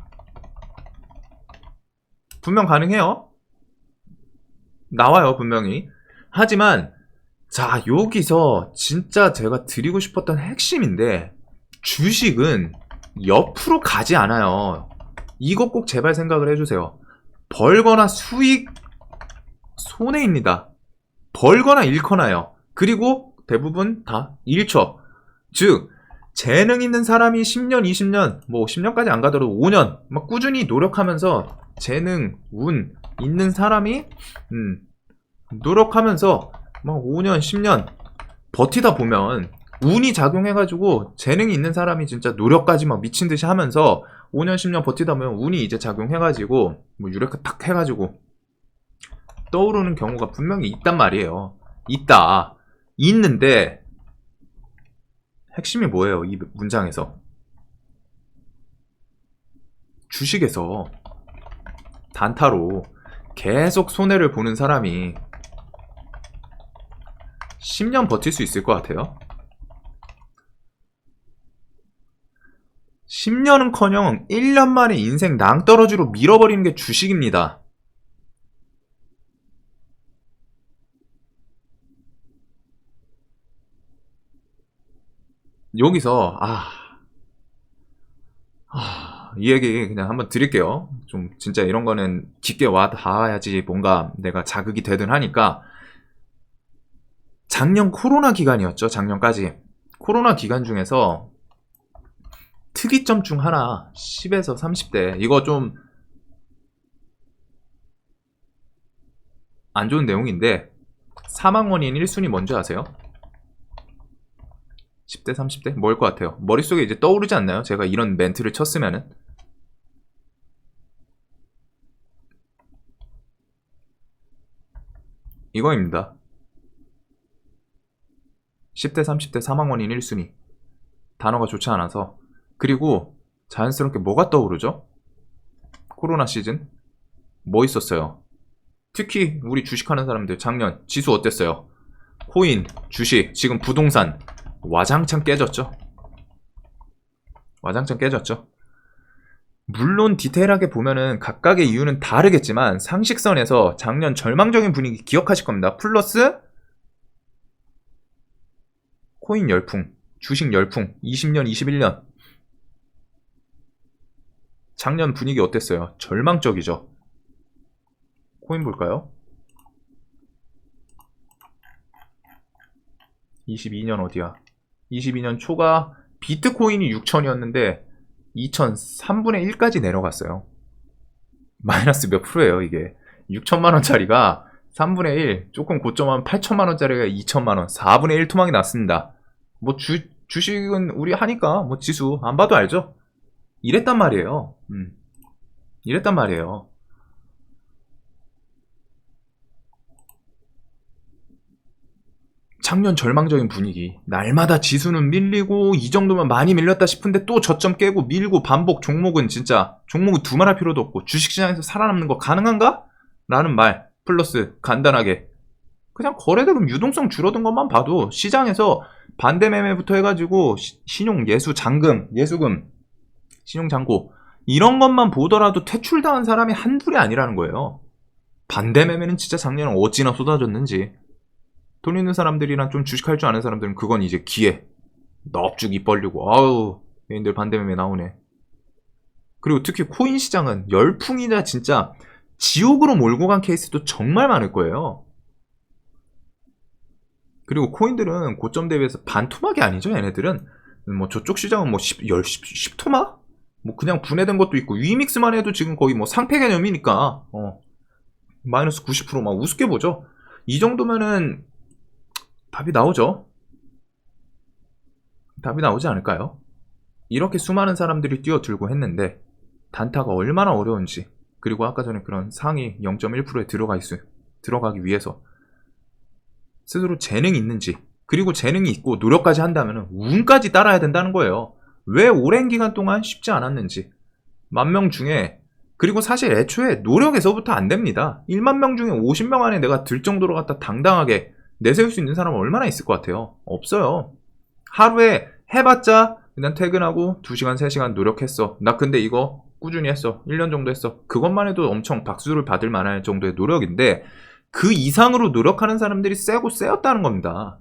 분명 가능해요. 나와요, 분명히. 하지만 자, 여기서 진짜 제가 드리고 싶었던 핵심인데 주식은 옆으로 가지 않아요. 이거 꼭 제발 생각을 해주세요. 벌거나 수익 손해입니다. 벌거나 잃거나요. 그리고 대부분 다 잃죠. 즉 재능 있는 사람이 10년, 20년, 뭐 10년까지 안 가더라도 5년 막 꾸준히 노력하면서 재능, 운 있는 사람이 노력하면서 막 5년, 10년 버티다 보면 운이 작용해가지고 재능이 있는 사람이 진짜 노력까지 막 미친듯이 하면서 5년, 10년 버티다 보면 운이 이제 작용해가지고 뭐 유레카 탁 해가지고 떠오르는 경우가 분명히 있단 말이에요. 있다. 있는데 핵심이 뭐예요? 이 문장에서. 주식에서 단타로 계속 손해를 보는 사람이 10년 버틸 수 있을 것 같아요. 10년은커녕 1년 만에 인생 낭떠러지로 밀어버리는 게 주식입니다. 여기서 이 얘기 그냥 한번 드릴게요. 좀 진짜 이런 거는 깊게 와 닿아야지 뭔가 내가 자극이 되든 하니까. 작년 코로나 기간이었죠. 작년까지. 코로나 기간 중에서 특이점 중 하나 10에서 30대 이거 좀 안 좋은 내용인데 사망 원인 1순위 뭔지 아세요? 10대 30대? 뭘 것 같아요? 머릿속에 이제 떠오르지 않나요? 제가 이런 멘트를 쳤으면은. 이거입니다. 10대 30대 사망 원인 1순위. 단어가 좋지 않아서. 그리고 자연스럽게 뭐가 떠오르죠? 코로나 시즌 뭐 있었어요? 특히 우리 주식하는 사람들 작년 지수 어땠어요? 코인, 주식, 지금 부동산 와장창 깨졌죠? 와장창 깨졌죠? 물론 디테일하게 보면은 각각의 이유는 다르겠지만 상식선에서 작년 절망적인 분위기 기억하실 겁니다. 플러스 코인 열풍, 주식 열풍 20년, 21년 작년 분위기 어땠어요? 절망적이죠? 코인 볼까요? 22년 어디야? 22년 초가 비트코인이 6천이었는데 2000 3분의 1까지 내려갔어요. 마이너스 몇 프로예요 이게. 6천만원짜리가 3분의 1 조금 고점하면 8천만원짜리가 2천만원 4분의 1 투망이 났습니다. 뭐 주식은 우리 하니까 뭐 지수 안 봐도 알죠? 이랬단 말이에요. 이랬단 말이에요. 작년 절망적인 분위기. 날마다 지수는 밀리고 이 정도면 많이 밀렸다 싶은데 또 저점 깨고 밀고 반복. 종목은 진짜 종목은 두말할 필요도 없고 주식시장에서 살아남는 거 가능한가? 라는 말 플러스 간단하게 그냥 거래대금 유동성 줄어든 것만 봐도 시장에서 반대매매부터 해가지고 신용 예수 잔금 예수금 신용잔고 이런 것만 보더라도 퇴출당한 사람이 한둘이 아니라는 거예요. 반대매매는 진짜 작년에 어찌나 쏟아졌는지. 돈 있는 사람들이랑 좀 주식할 줄 아는 사람들은 그건 이제 기회. 넙죽 입 벌리고 아우 얘네들 반대매매 나오네. 그리고 특히 코인 시장은 열풍이자 진짜 지옥으로 몰고 간 케이스도 정말 많을 거예요. 그리고 코인들은 고점 대비해서 반토막이 아니죠. 얘네들은 뭐 저쪽 시장은 뭐 10토막? 뭐 그냥 분해된 것도 있고 위믹스만 해도 지금 거의 뭐 상패 개념이니까 마이너스 90%막 우습게 보죠. 이 정도면은 답이 나오죠. 답이 나오지 않을까요? 이렇게 수많은 사람들이 뛰어들고 했는데 단타가 얼마나 어려운지, 그리고 아까 전에 그런 상위 0.1%에 들어가기 위해서 스스로 재능이 있는지, 그리고 재능이 있고 노력까지 한다면 운까지 따라야 된다는 거예요. 왜 오랜 기간 동안 쉽지 않았는지. 10,000명 중에, 그리고 사실 애초에 노력에서부터 안 됩니다. 10,000명 중에 50명 안에 내가 들 정도로 갖다 당당하게 내세울 수 있는 사람은 얼마나 있을 것 같아요? 없어요. 하루에 해봤자 그냥 퇴근하고 2시간 3시간 노력했어. 나 근데 이거 꾸준히 했어. 1년 정도 했어. 그것만 해도 엄청 박수를 받을 만할 정도의 노력인데, 그 이상으로 노력하는 사람들이 세고 세였다는 겁니다.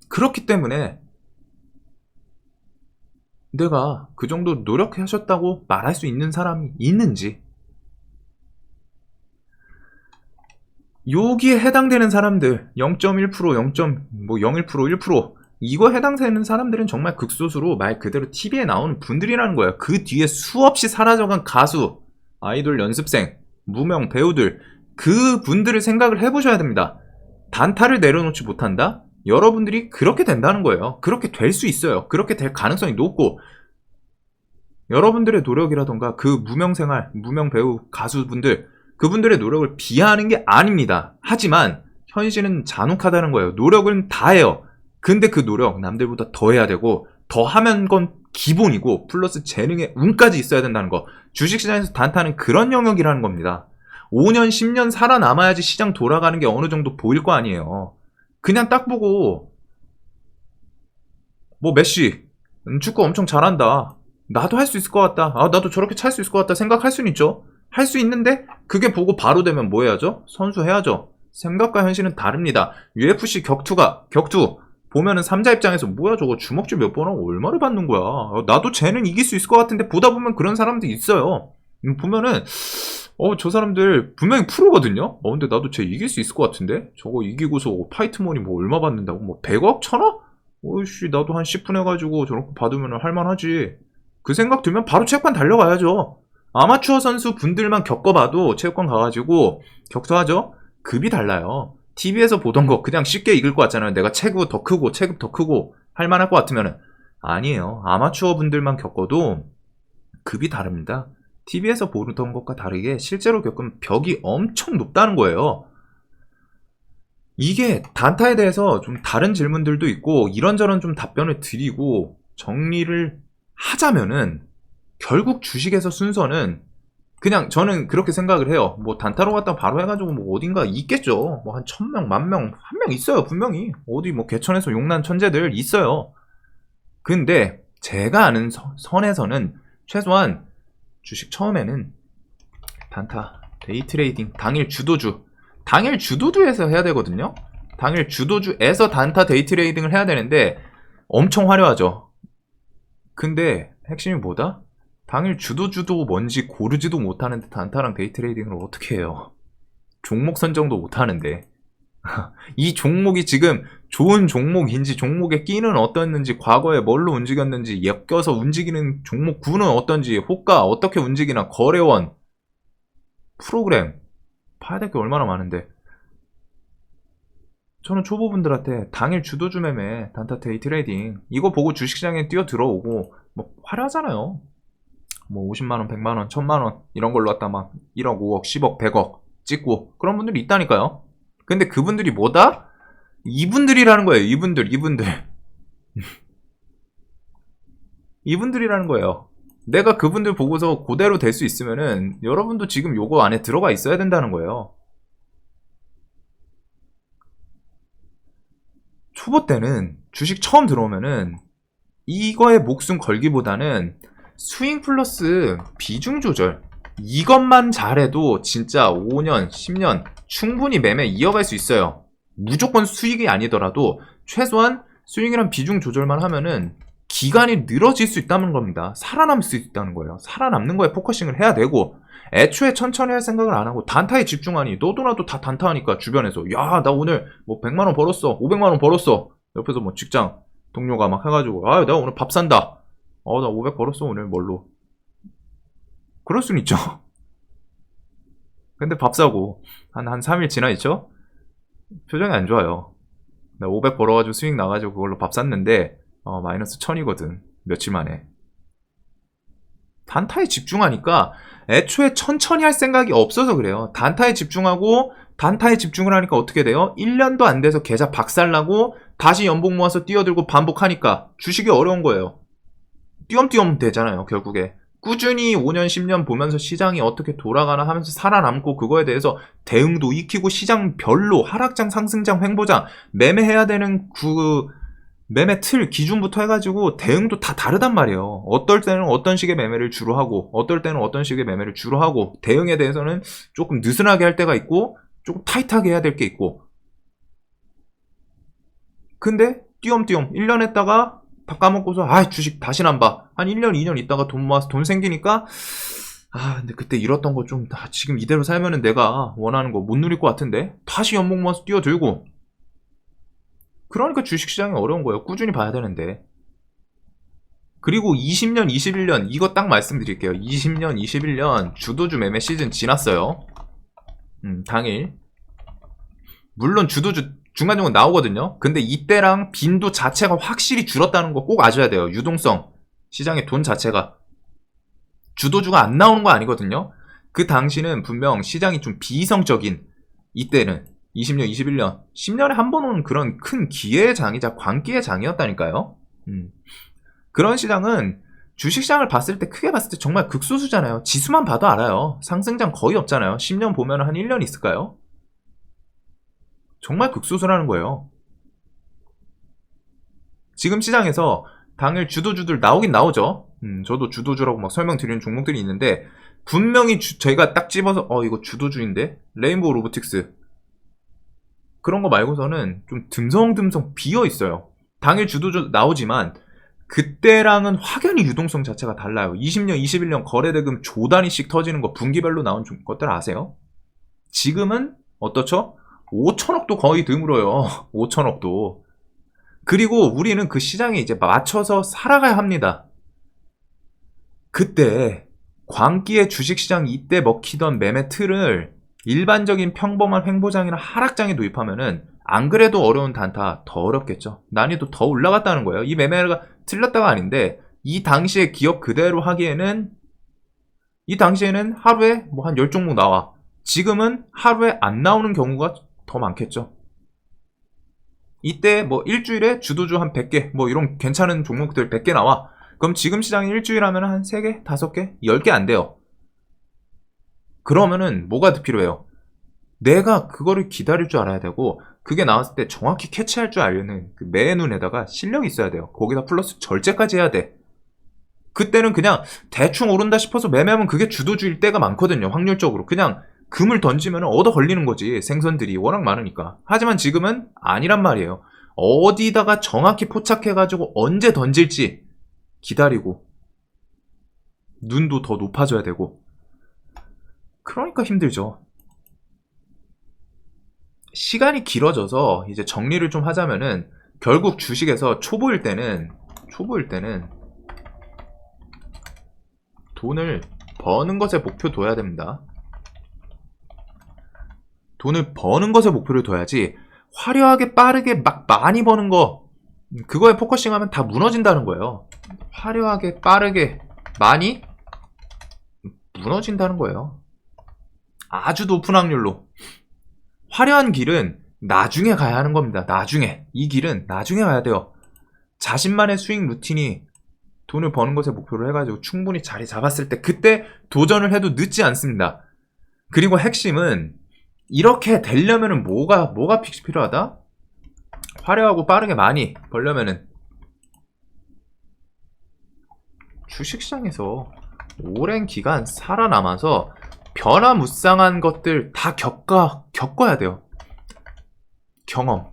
그렇기 때문에 내가 그 정도 노력하셨다고 말할 수 있는 사람이 있는지, 여기에 해당되는 사람들 0.1%, 0.01%, 1% 이거 해당되는 사람들은 정말 극소수로 말 그대로 TV에 나오는 분들이라는 거예요. 그 뒤에 수없이 사라져간 가수, 아이돌 연습생, 무명 배우들, 그 분들을 생각을 해보셔야 됩니다. 단타를 내려놓지 못한다? 여러분들이 그렇게 된다는 거예요. 그렇게 될 수 있어요. 그렇게 될 가능성이 높고, 여러분들의 노력이라던가 그 무명 생활, 무명 배우, 가수분들, 그분들의 노력을 비하하는 게 아닙니다. 하지만 현실은 잔혹하다는 거예요. 노력은 다 해요. 근데 그 노력 남들보다 더 해야 되고, 더 하면 건 기본이고 플러스 재능에 운까지 있어야 된다는 거. 주식시장에서 단타는 그런 영역이라는 겁니다. 5년 10년 살아남아야지 시장 돌아가는 게 어느 정도 보일 거 아니에요. 그냥 딱 보고 뭐 메시 축구 엄청 잘한다, 나도 할 수 있을 것 같다, 나도 저렇게 찰 수 있을 것 같다 생각할 수는 있죠. 할 수 있는데 그게 보고 바로 되면 뭐 해야죠? 선수 해야죠. 생각과 현실은 다릅니다. UFC 격투 보면은 3자 입장에서 뭐야 저거 주먹질 몇 번 하고 얼마를 받는 거야, 나도 쟤는 이길 수 있을 것 같은데 보다 보면 그런 사람들이 있어요. 보면은 저 사람들 분명히 프로거든요. 근데 나도 쟤 이길 수 있을 것 같은데, 저거 이기고서 파이트머니 뭐 얼마 받는다고, 뭐 100억? 1000억? 어이씨 나도 한 10분 해가지고 저렇게 받으면 할만하지. 그 생각 들면 바로 체육관 달려가야죠. 아마추어 선수 분들만 겪어봐도 체육관 가가지고 격투하죠? 급이 달라요. TV에서 보던 거 그냥 쉽게 이길 것 같잖아요. 내가 체급 더 크고 할만할 것 같으면은. 아니에요. 아마추어 분들만 겪어도 급이 다릅니다. TV에서 보던 것과 다르게 실제로 겪으면 벽이 엄청 높다는 거예요. 이게 단타에 대해서 좀 다른 질문들도 있고 이런저런 좀 답변을 드리고 정리를 하자면은, 결국 주식에서 순서는 그냥 저는 그렇게 생각을 해요. 뭐 단타로 갔다 바로 해가지고 뭐 어딘가 있겠죠. 뭐 한 1000명, 10,000명, 1명 있어요 분명히. 어디 뭐 개천에서 용난 천재들 있어요. 근데 제가 아는 선에서는 최소한 주식 처음에는 단타, 데이트레이딩, 당일 주도주에서 해야 되거든요. 당일 주도주에서 단타 데이트레이딩을 해야 되는데 엄청 화려하죠. 근데 핵심이 뭐다? 당일 주도주도 뭔지 고르지도 못하는데 단타랑 데이트레이딩을 어떻게 해요? 종목 선정도 못하는데. 이 종목이 지금 좋은 종목인지, 종목의 끼는 어떻는지, 과거에 뭘로 움직였는지, 엮여서 움직이는 종목 구는 어떤지, 호가 어떻게 움직이나, 거래원, 프로그램 봐야 될 게 얼마나 많은데. 저는 초보분들한테 당일 주도주 매매, 단타 데이트레이딩 이거 보고 주식시장에 뛰어 들어오고 뭐 화려하잖아요. 뭐 50만원, 100만원, 1000만원 이런 걸로 갖다 막 1억, 5억, 10억, 100억 찍고 그런 분들이 있다니까요. 근데 그분들이 뭐다? 이분들이라는 거예요. 이분들 이분들이라는 거예요. 내가 그분들 보고서 그대로 될 수 있으면은 여러분도 지금 요거 안에 들어가 있어야 된다는 거예요. 초보 때는 주식 처음 들어오면은 이거에 목숨 걸기보다는 스윙 플러스 비중 조절, 이것만 잘해도 진짜 5년, 10년 충분히 매매 이어갈 수 있어요. 무조건 수익이 아니더라도 최소한 스윙이랑 비중 조절만 하면은 기간이 늘어질 수 있다는 겁니다. 살아남을 수 있다는 거예요. 살아남는 거에 포커싱을 해야 되고, 애초에 천천히 할 생각을 안 하고 단타에 집중하니, 너도 나도 다 단타하니까 주변에서 야 나 오늘 뭐 100만원 벌었어, 500만원 벌었어, 옆에서 뭐 직장 동료가 막 해가지고 내가 오늘 밥 산다, 나 500 벌었어 오늘 뭘로. 그럴 순 있죠. 근데 밥 사고 한 3일 지나 있죠? 표정이 안 좋아요. 나 500 벌어가지고 수익 나가지고 그걸로 밥 샀는데 마이너스 1000이거든. 며칠 만에. 단타에 집중하니까 애초에 천천히 할 생각이 없어서 그래요. 단타에 집중하고 단타에 집중을 하니까 어떻게 돼요? 1년도 안 돼서 계좌 박살나고 다시 연봉 모아서 뛰어들고 반복하니까 주식이 어려운 거예요. 띄엄띄엄 되잖아요, 결국에. 꾸준히 5년, 10년 보면서 시장이 어떻게 돌아가나 하면서 살아남고 그거에 대해서 대응도 익히고 시장별로 하락장, 상승장, 횡보장 매매해야 되는 그 매매 틀 기준부터 해가지고 대응도 다 다르단 말이에요. 어떨 때는 어떤 식의 매매를 주로 하고 어떨 때는 어떤 식의 매매를 주로 하고 대응에 대해서는 조금 느슨하게 할 때가 있고 조금 타이트하게 해야 될 게 있고. 근데 띄엄띄엄 1년 했다가 다 까먹고서 주식 다시는 안 봐. 한 1년, 2년 있다가 돈 모아서 돈 생기니까 근데 그때 잃었던 거 좀 지금 이대로 살면은 내가 원하는 거 못 누릴 것 같은데 다시 연봉 모아서 뛰어들고. 그러니까 주식시장이 어려운 거예요. 꾸준히 봐야 되는데. 그리고 20년, 21년 이거 딱 말씀드릴게요. 20년, 21년 주도주 매매 시즌 지났어요. 당일. 물론 주도주 중간중간 나오거든요. 근데 이때랑 빈도 자체가 확실히 줄었다는 거 꼭 아셔야 돼요. 유동성. 시장의 돈 자체가. 주도주가 안 나오는 거 아니거든요. 그 당시는 분명 시장이 좀 비이성적인, 이때는 20년, 21년 10년에 한 번 오는 그런 큰 기회의 장이자 광기의 장이었다니까요. 그런 시장은 주식시장을 봤을 때 크게 봤을 때 정말 극소수잖아요. 지수만 봐도 알아요. 상승장 거의 없잖아요. 10년 보면 한 1년 있을까요? 정말 극소수라는 거예요. 지금 시장에서 당일 주도주들 나오긴 나오죠. 저도 주도주라고 막 설명드리는 종목들이 있는데 분명히 제가 딱 집어서 이거 주도주인데? 레인보우 로보틱스 그런 거 말고서는 좀 듬성듬성 비어 있어요. 당일 주도주 나오지만 그때랑은 확연히 유동성 자체가 달라요. 20년, 21년 거래대금 조 단위씩 터지는 거 분기별로 나온 것들 아세요? 지금은 어떻죠? 5천억도 거의 드물어요. 5천억도. 그리고 우리는 그 시장에 이제 맞춰서 살아가야 합니다. 그때 광기의 주식시장 이때 먹히던 매매 틀을 일반적인 평범한 횡보장이나 하락장에 도입하면은 안 그래도 어려운 단타 더 어렵겠죠. 난이도 더 올라갔다는 거예요. 이 매매가 틀렸다가 아닌데 이 당시에 기업 그대로 하기에는 이 당시에는 하루에 뭐 한 10종목 나와. 지금은 하루에 안 나오는 경우가 더 많겠죠. 이때 뭐 일주일에 주도주 한 100개 뭐 이런 괜찮은 종목들 100개 나와. 그럼 지금 시장이 일주일 하면 한 3개, 5개, 10개 안 돼요. 그러면은 뭐가 더 필요해요? 내가 그거를 기다릴 줄 알아야 되고 그게 나왔을 때 정확히 캐치할 줄 알려는 그 매의 눈에다가 실력이 있어야 돼요. 거기다 플러스 절제까지 해야 돼. 그때는 그냥 대충 오른다 싶어서 매매하면 그게 주도주일 때가 많거든요. 확률적으로. 그냥 금을 던지면 얻어 걸리는 거지. 생선들이 워낙 많으니까. 하지만 지금은 아니란 말이에요. 어디다가 정확히 포착해가지고 언제 던질지 기다리고 눈도 더 높아져야 되고 그러니까 힘들죠. 시간이 길어져서 이제 정리를 좀 하자면은 결국 주식에서 초보일 때는 돈을 버는 것에 목표 둬야 됩니다. 돈을 버는 것에 목표를 둬야지 화려하게 빠르게 막 많이 버는 거 그거에 포커싱하면 다 무너진다는 거예요. 화려하게 빠르게 많이 무너진다는 거예요. 아주 높은 확률로. 화려한 길은 나중에 가야 하는 겁니다. 나중에. 이 길은 나중에 가야 돼요. 자신만의 수익 루틴이 돈을 버는 것에 목표를 해가지고 충분히 자리 잡았을 때 그때 도전을 해도 늦지 않습니다. 그리고 핵심은 이렇게 되려면은 뭐가 필요하다? 화려하고 빠르게 많이 벌려면은 주식시장에서 오랜 기간 살아남아서 변화무쌍한 것들 다 겪어야 돼요. 경험.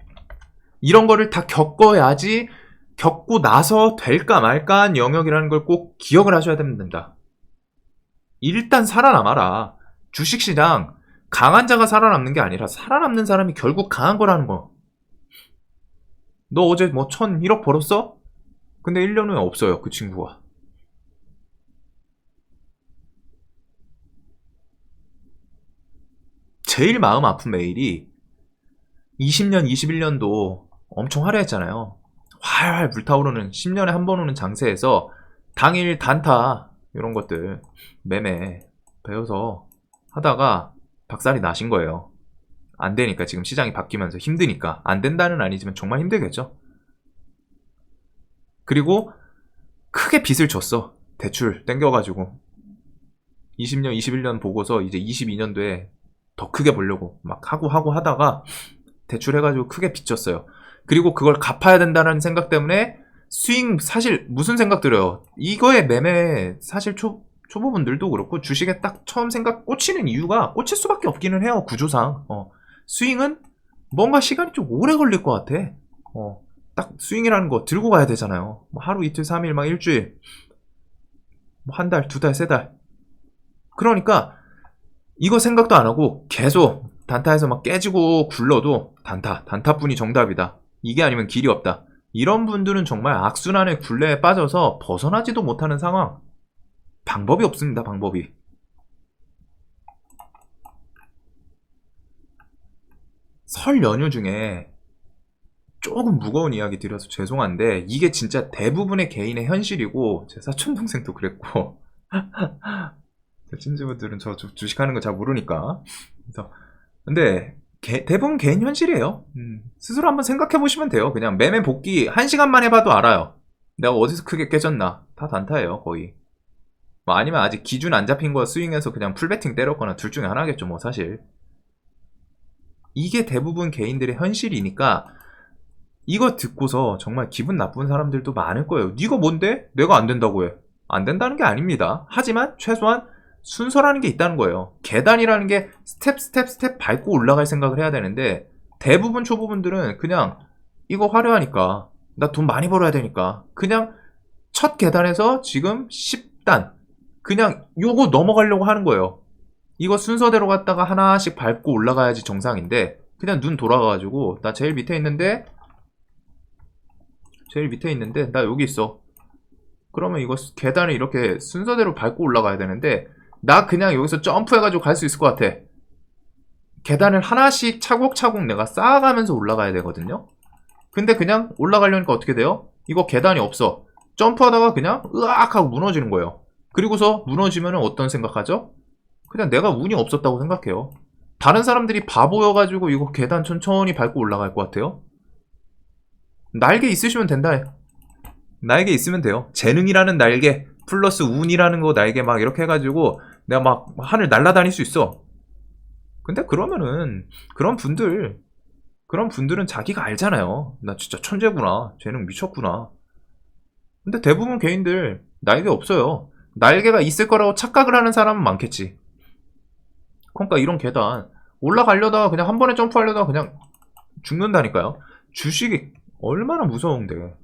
이런 거를 다 겪어야지 겪고 나서 될까 말까한 영역이라는 걸 꼭 기억을 하셔야 됩니다. 일단 살아남아라. 주식시장 강한 자가 살아남는 게 아니라 살아남는 사람이 결국 강한 거라는 거. 너 어제 뭐 1,001억 벌었어? 근데 1년 후에 없어요. 그 친구가. 제일 마음 아픈 메일이 20년, 21년도 엄청 화려했잖아요. 활활 불타오르는 10년에 한 번 오는 장세에서 당일 단타 이런 것들 매매 배워서 하다가 박살이 나신 거예요. 안 되니까, 지금 시장이 바뀌면서 힘드니까. 안 된다는 아니지만 정말 힘들겠죠. 그리고 크게 빚을 졌어. 대출 땡겨가지고 20년, 21년 보고서 이제 22년도에 더 크게 보려고 막 하고 하다가 대출해가지고 크게 빚졌어요. 그리고 그걸 갚아야 된다는 생각 때문에 스윙, 사실 무슨 생각 들어요? 이거에 매매 사실 초보분들도 그렇고 주식에 딱 처음 생각 꽂히는 이유가 꽂힐 수밖에 없기는 해요. 구조상. 스윙은 뭔가 시간이 좀 오래 걸릴 것 같아. 딱 스윙이라는 거 들고 가야 되잖아요. 뭐 하루 이틀 3일 막 일주일, 뭐 한 달, 두 달, 세 달. 그러니까 이거 생각도 안 하고 계속 단타에서 막 깨지고 굴러도 단타뿐이 정답이다. 이게 아니면 길이 없다. 이런 분들은 정말 악순환의 굴레에 빠져서 벗어나지도 못하는 상황. 방법이 없습니다. 방법이. 설 연휴 중에 조금 무거운 이야기 드려서 죄송한데 이게 진짜 대부분의 개인의 현실이고, 제 사촌동생도 그랬고 제 친구분들은 저 주식하는 거 잘 모르니까. 그래서 근데 대부분 개인 현실이에요. 스스로 한번 생각해 보시면 돼요. 그냥 매매 복귀 1시간만 해봐도 알아요. 내가 어디서 크게 깨졌나. 다 단타예요 거의. 뭐 아니면 아직 기준 안 잡힌 거 스윙해서 그냥 풀배팅 때렸거나 둘 중에 하나겠죠 뭐 사실. 이게 대부분 개인들의 현실이니까 이거 듣고서 정말 기분 나쁜 사람들도 많을 거예요. 네가 뭔데? 내가 안 된다고 해. 안 된다는 게 아닙니다. 하지만 최소한 순서라는 게 있다는 거예요. 계단이라는 게 스텝 밟고 올라갈 생각을 해야 되는데, 대부분 초보분들은 그냥 이거 화려하니까, 나 돈 많이 벌어야 되니까 그냥 첫 계단에서 지금 10단 그냥 요거 넘어가려고 하는 거예요. 이거 순서대로 갔다가 하나씩 밟고 올라가야지 정상인데 그냥 눈 돌아가가지고 나 제일 밑에 있는데 나 여기 있어. 그러면 이거 계단을 이렇게 순서대로 밟고 올라가야 되는데 나 그냥 여기서 점프해가지고 갈 수 있을 것 같아. 계단을 하나씩 차곡차곡 내가 쌓아가면서 올라가야 되거든요. 근데 그냥 올라가려니까 어떻게 돼요? 이거 계단이 없어. 점프하다가 그냥 으악 하고 무너지는 거예요. 그리고서 무너지면 어떤 생각하죠? 그냥 내가 운이 없었다고 생각해요. 다른 사람들이 바보여가지고 이거 계단 천천히 밟고 올라갈 것 같아요? 날개 있으시면 된다. 날개 있으면 돼요. 재능이라는 날개 플러스 운이라는 거 날개 막 이렇게 해가지고 내가 막 하늘 날아다닐 수 있어. 근데 그러면은 그런 분들은 자기가 알잖아요. 나 진짜 천재구나. 재능 미쳤구나. 근데 대부분 개인들 날개 없어요. 날개가 있을 거라고 착각을 하는 사람은 많겠지. 그러니까 이런 계단 올라가려다가 그냥 한 번에 점프하려다가 그냥 죽는다니까요. 주식이 얼마나 무서운데.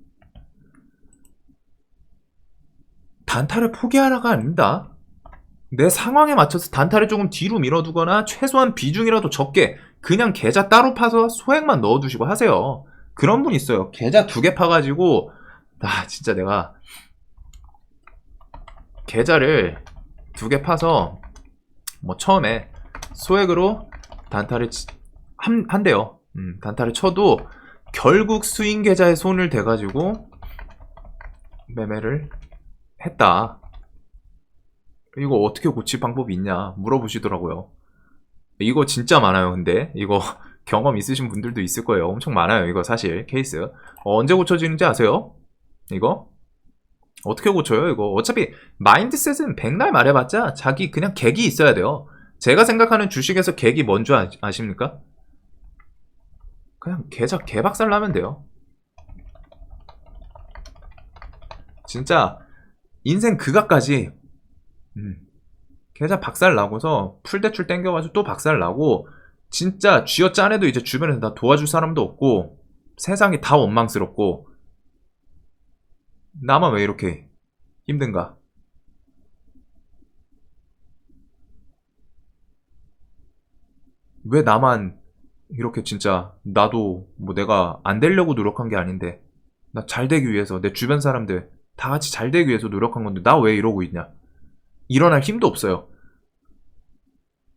단타를 포기하라가 아닙니다. 내 상황에 맞춰서 단타를 조금 뒤로 밀어두거나 최소한 비중이라도 적게 그냥 계좌 따로 파서 소액만 넣어두시고 하세요. 그런 분 있어요. 계좌 2개 파가지고 진짜 내가 계좌를 2개 파서 뭐 처음에 소액으로 단타를 한대요. 단타를 쳐도 결국 스윙 계좌에 손을 대가지고 매매를 했다. 이거 어떻게 고칠 방법이 있냐 물어보시더라고요. 이거 진짜 많아요. 근데 이거 경험 있으신 분들도 있을 거예요. 엄청 많아요. 이거 사실 케이스. 언제 고쳐지는지 아세요? 이거 어떻게 고쳐요? 이거 어차피 마인드셋은 백날 말해봤자 자기 그냥 객이 있어야 돼요. 제가 생각하는 주식에서 객이 뭔지 아십니까? 그냥 계좌 개박살 나면 돼요. 진짜 인생 그가까지 계좌 박살 나고서 풀대출 땡겨가지고 또 박살 나고 진짜 쥐어짜내도 이제 주변에서 나 도와줄 사람도 없고 세상이 다 원망스럽고 나만 왜 이렇게 힘든가? 왜 나만 이렇게 진짜 나도 뭐 내가 안 되려고 노력한 게 아닌데 나 잘 되기 위해서 내 주변 사람들 다 같이 잘 되기 위해서 노력한 건데 나 왜 이러고 있냐? 일어날 힘도 없어요.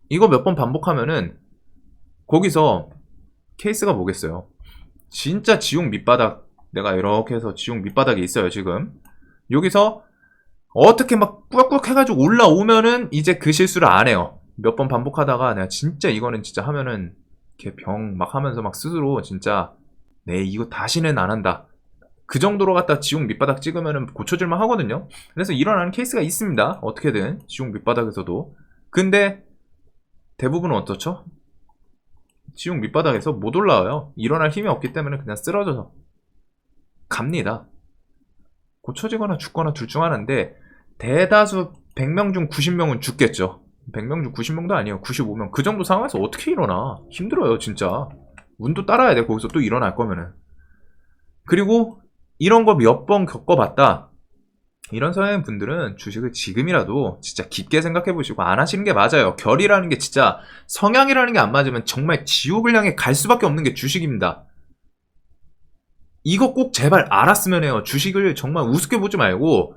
이거 몇 번 반복하면은 거기서 케이스가 뭐겠어요? 진짜 지옥 밑바닥, 내가 이렇게 해서 지옥 밑바닥에 있어요 지금. 여기서 어떻게 막 꾸역꾸역 해가지고 올라오면은 이제 그 실수를 안 해요. 몇 번 반복하다가 내가 진짜 이거는 진짜 하면은 이렇게 병 막 하면서 막 스스로 진짜 네 이거 다시는 안 한다, 그 정도로 갖다 지옥 밑바닥 찍으면은 고쳐질만 하거든요. 그래서 일어나는 케이스가 있습니다. 어떻게든 지옥 밑바닥에서도. 근데 대부분은 어떻죠? 지옥 밑바닥에서 못 올라와요. 일어날 힘이 없기 때문에 그냥 쓰러져서 갑니다. 고쳐지거나 죽거나 둘 중 하나인데 대다수 100명 중 90명은 죽겠죠. 100명 중 90명도 아니에요. 95명. 그 정도 상황에서 어떻게 일어나? 힘들어요 진짜. 운도 따라야 돼 거기서 또 일어날 거면은. 그리고 이런 거 몇 번 겪어봤다, 이런 성향의 분들은 주식을 지금이라도 진짜 깊게 생각해 보시고 안 하시는 게 맞아요. 결이라는 게 진짜, 성향이라는 게 안 맞으면 정말 지옥을 향해 갈 수밖에 없는 게 주식입니다. 이거 꼭 제발 알았으면 해요. 주식을 정말 우습게 보지 말고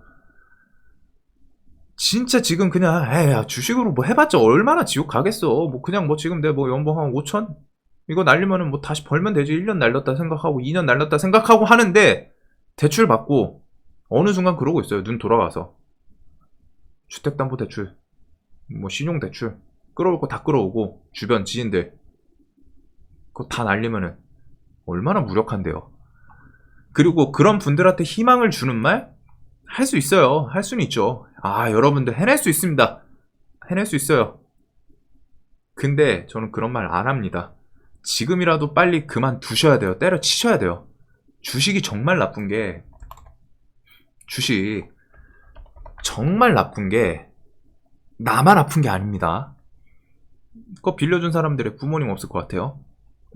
진짜 지금 그냥 에이 주식으로 뭐 해봤자 얼마나 지옥 가겠어. 뭐 그냥 뭐 지금 내 뭐 연봉 한 5천? 이거 날리면은 뭐 다시 벌면 되지. 1년 날렸다 생각하고 2년 날렸다 생각하고 하는데 대출 받고 어느 순간 그러고 있어요. 눈 돌아와서 주택담보대출, 뭐 신용대출 끌어올 거 다 끌어오고 주변 지인들 그거 다 날리면은 얼마나 무력한데요. 그리고 그런 분들한테 희망을 주는 말 할 수 있어요. 할 수는 있죠. 아 여러분들 해낼 수 있습니다. 해낼 수 있어요. 근데 저는 그런 말 안 합니다. 지금이라도 빨리 그만두셔야 돼요. 때려치셔야 돼요. 주식이 정말 나쁜 게, 주식 정말 나쁜 게 나만 아픈 게 아닙니다. 그거 빌려준 사람들의 부모님 없을 것 같아요.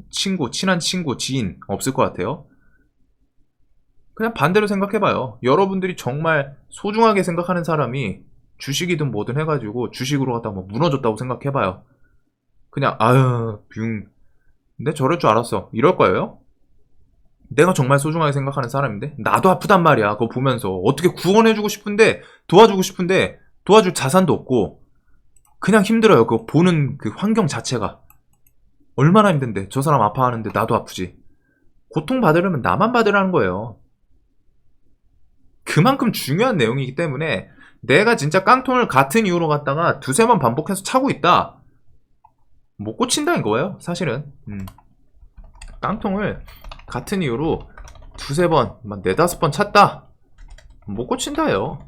친구, 친한 친구, 지인 없을 것 같아요. 그냥 반대로 생각해봐요. 여러분들이 정말 소중하게 생각하는 사람이 주식이든 뭐든 해가지고 주식으로 갖다 뭐 무너졌다고 생각해봐요. 그냥 아유 뷰, 내 저럴 줄 알았어 이럴 거예요? 내가 정말 소중하게 생각하는 사람인데 나도 아프단 말이야. 그거 보면서 어떻게 구원해주고 싶은데, 도와주고 싶은데 도와줄 자산도 없고 그냥 힘들어요. 그거 보는 그 환경 자체가 얼마나 힘든데. 저 사람 아파하는데 나도 아프지. 고통받으려면 나만 받으라는 거예요. 그만큼 중요한 내용이기 때문에 내가 진짜 깡통을 같은 이유로 갖다가 두세 번 반복해서 차고 있다, 못 고친다는 거예요 사실은. 깡통을 같은 이유로 두세 번, 네다섯 번 찼다, 못 고친다예요.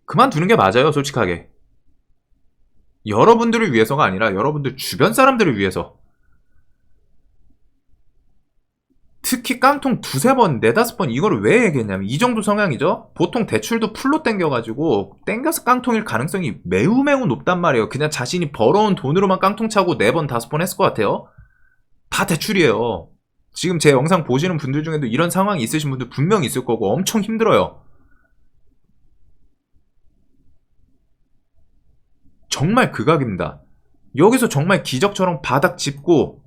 그만두는 게 맞아요 솔직하게. 여러분들을 위해서가 아니라 여러분들 주변 사람들을 위해서. 특히 깡통 두세 번, 네다섯 번 이거를 왜 얘기했냐면 이 정도 성향이죠. 보통 대출도 풀로 땡겨가지고 땡겨서 깡통일 가능성이 매우 매우 높단 말이에요. 그냥 자신이 벌어온 돈으로만 깡통 차고 네 번, 다섯 번 했을 것 같아요. 다 대출이에요. 지금 제 영상 보시는 분들 중에도 이런 상황이 있으신 분들 분명히 있을 거고 엄청 힘들어요. 정말 극악입니다. 여기서 정말 기적처럼 바닥 짚고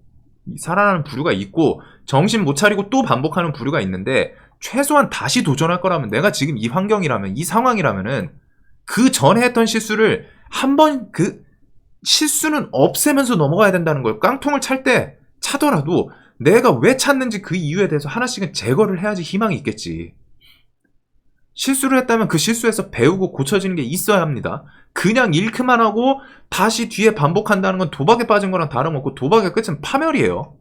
살아나는 부류가 있고 정신 못 차리고 또 반복하는 부류가 있는데, 최소한 다시 도전할 거라면, 내가 지금 이 환경이라면, 이 상황이라면은 그 전에 했던 실수를 한번, 그 실수는 없애면서 넘어가야 된다는 거예요. 깡통을 찰 때 차더라도 내가 왜 찼는지 그 이유에 대해서 하나씩은 제거를 해야지 희망이 있겠지. 실수를 했다면 그 실수에서 배우고 고쳐지는 게 있어야 합니다. 그냥 잃기만 하고 다시 뒤에 반복한다는 건 도박에 빠진 거랑 다름없고, 도박의 끝은 파멸이에요.